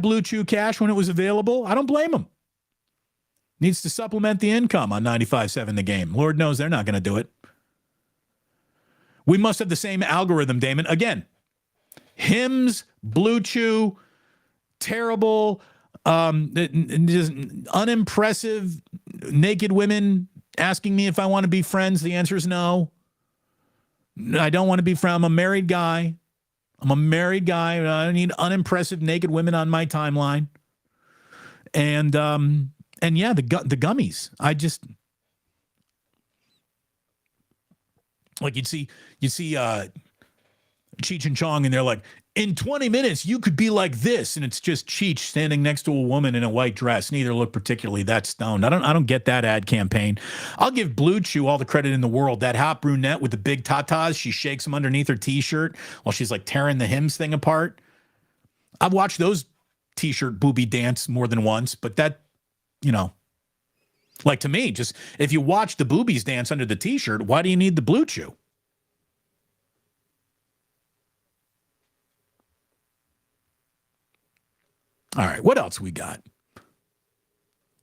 Blue Chew cash when it was available. I don't blame him. Needs to supplement the income on 95.7 The Game. Lord knows they're not going to do it. We must have the same algorithm, Damon. Again, hymns, Blue Chew, terrible, just unimpressive, naked women asking me if I want to be friends. The answer is no. I don't want to be friends. I'm a married guy. I don't need unimpressive naked women on my timeline. And yeah, the gummies. I just like you'd see Cheech and Chong, and they're like, in 20 minutes, you could be like this. And it's just Cheech standing next to a woman in a white dress. Neither look particularly that stoned. I don't get that ad campaign. I'll give Blue Chew all the credit in the world. That hot brunette with the big tatas, she shakes them underneath her t-shirt while she's like tearing the Hims thing apart. I've watched those t-shirt booby dance more than once, but that, like to me, just if you watch the boobies dance under the t-shirt, why do you need the Blue Chew? All right, what else we got?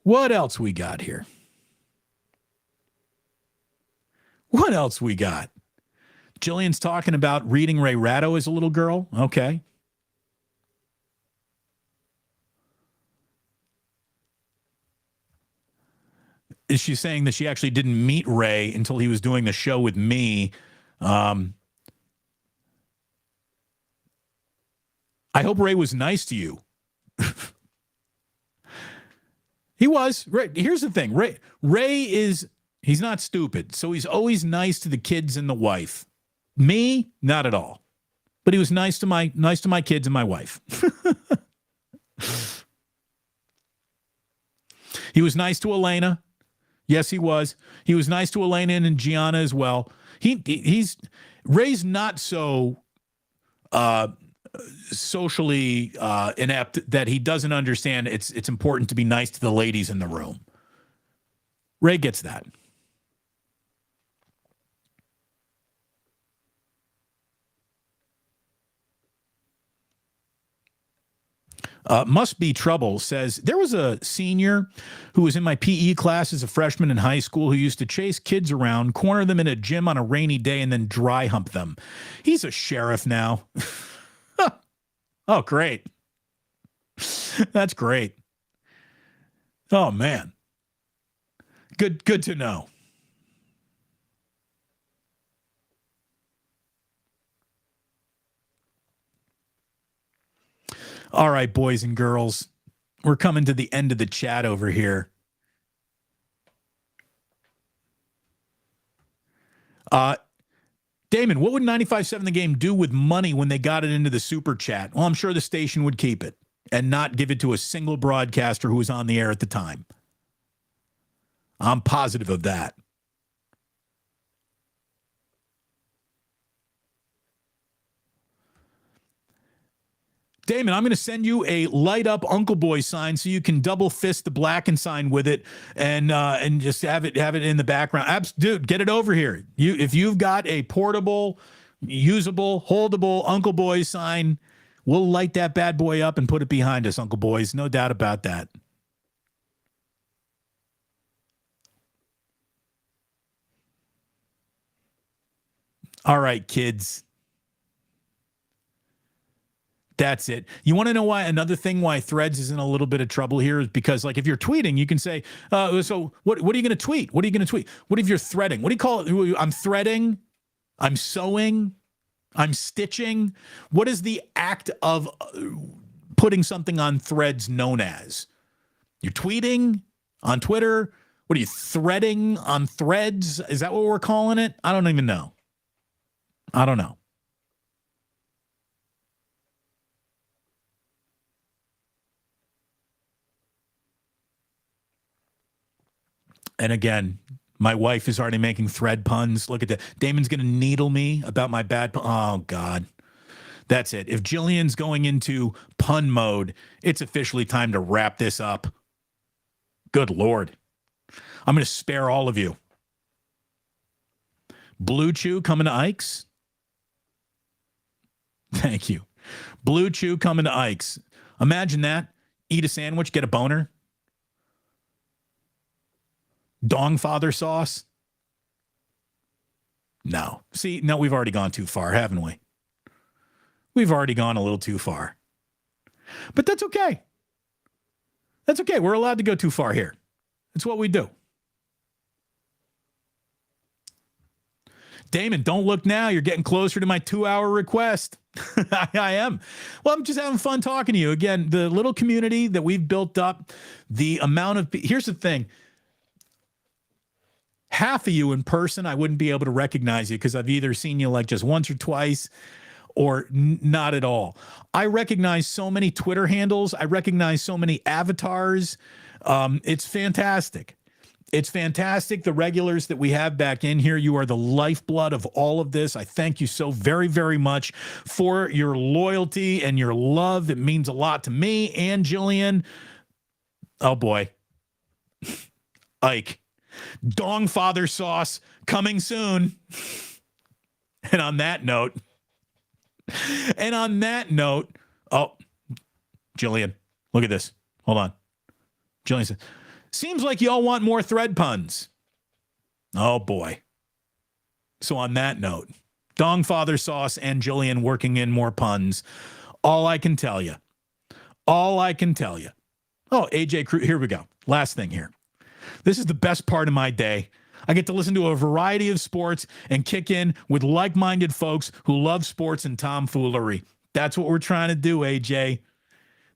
What else we got here? What else we got? Jillian's talking about reading Ray Ratto as a little girl. Okay. Is she saying that she actually didn't meet Ray until he was doing the show with me? I hope Ray was nice to you. He was. Right. Here's the thing. He's not stupid. So he's always nice to the kids and the wife. Me, not at all. But he was nice to my kids and my wife. He was nice to Elena. Yes, he was. He was nice to Elena and Gianna as well. Ray's not so socially inept that he doesn't understand it's important to be nice to the ladies in the room. Ray gets that. Must Be Trouble says, there was a senior who was in my PE class as a freshman in high school who used to chase kids around, corner them in a gym on a rainy day, and then dry hump them. He's a sheriff now. Oh, great. That's great. Oh, man. Good to know. All right, boys and girls, we're coming to the end of the chat over here. Damon, what would 95.7 The Game do with money when they got it into the super chat? Well, I'm sure the station would keep it and not give it to a single broadcaster who was on the air at the time. I'm positive of that. Damon, I'm going to send you a light up Uncle Boy sign so you can double fist the Blacken sign with it and just have it in the background. Dude, get it over here. If you've got a portable, usable, holdable Uncle Boy sign, we'll light that bad boy up and put it behind us, Uncle Boys. No doubt about that. All right, kids. That's it. You want to know why? Another thing why Threads is in a little bit of trouble here is because, like, if you're tweeting, you can say, so what are you going to tweet? What are you going to tweet? What if you're threading? What do you call it? I'm threading. I'm sewing. I'm stitching. What is the act of putting something on Threads known as? You're tweeting on Twitter. What are you threading on Threads? Is that what we're calling it? I don't even know. I don't know. And again, my wife is already making thread puns. Look at that. Damon's going to needle me about my bad pun. Oh, God. That's it. If Jillian's going into pun mode, it's officially time to wrap this up. Good Lord. I'm going to spare all of you. Blue Chew coming to Ike's. Thank you. Blue Chew coming to Ike's. Imagine that. Eat a sandwich, get a boner. Dong Father sauce? No. See, no, we've already gone too far, haven't we? We've already gone a little too far. But that's okay. That's okay. We're allowed to go too far here. It's what we do. Damon, don't look now. You're getting closer to my 2-hour request. I am. Well, I'm just having fun talking to you. Again, the little community that we've built up, the amount of... Here's the thing. Half of you in person, I wouldn't be able to recognize you because I've either seen you like just once or twice, or not at all. I recognize so many Twitter handles. I recognize so many avatars. It's fantastic. It's fantastic. The regulars that we have back in here, you are the lifeblood of all of this. I thank you so very, very much for your loyalty and your love. It means a lot to me and Jillian. Oh boy. Ike. Dong Father sauce coming soon. And on that note, oh, Jillian, look at this. Hold on. Jillian said, seems like y'all want more thread puns. Oh, boy. So on that note, Dong Father Sauce and Jillian working in more puns. All I can tell you. Oh, AJ Crew, here we go. Last thing here. This is the best part of my day. I get to listen to a variety of sports and kick in with like-minded folks who love sports and tomfoolery. That's what we're trying to do, AJ.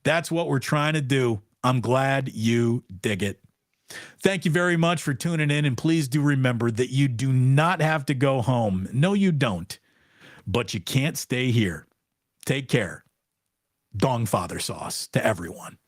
That's what we're trying to do. I'm glad you dig it. Thank you very much for tuning in, and please do remember that you do not have to go home. No, you don't. But you can't stay here. Take care. Dong Father Sauce to everyone.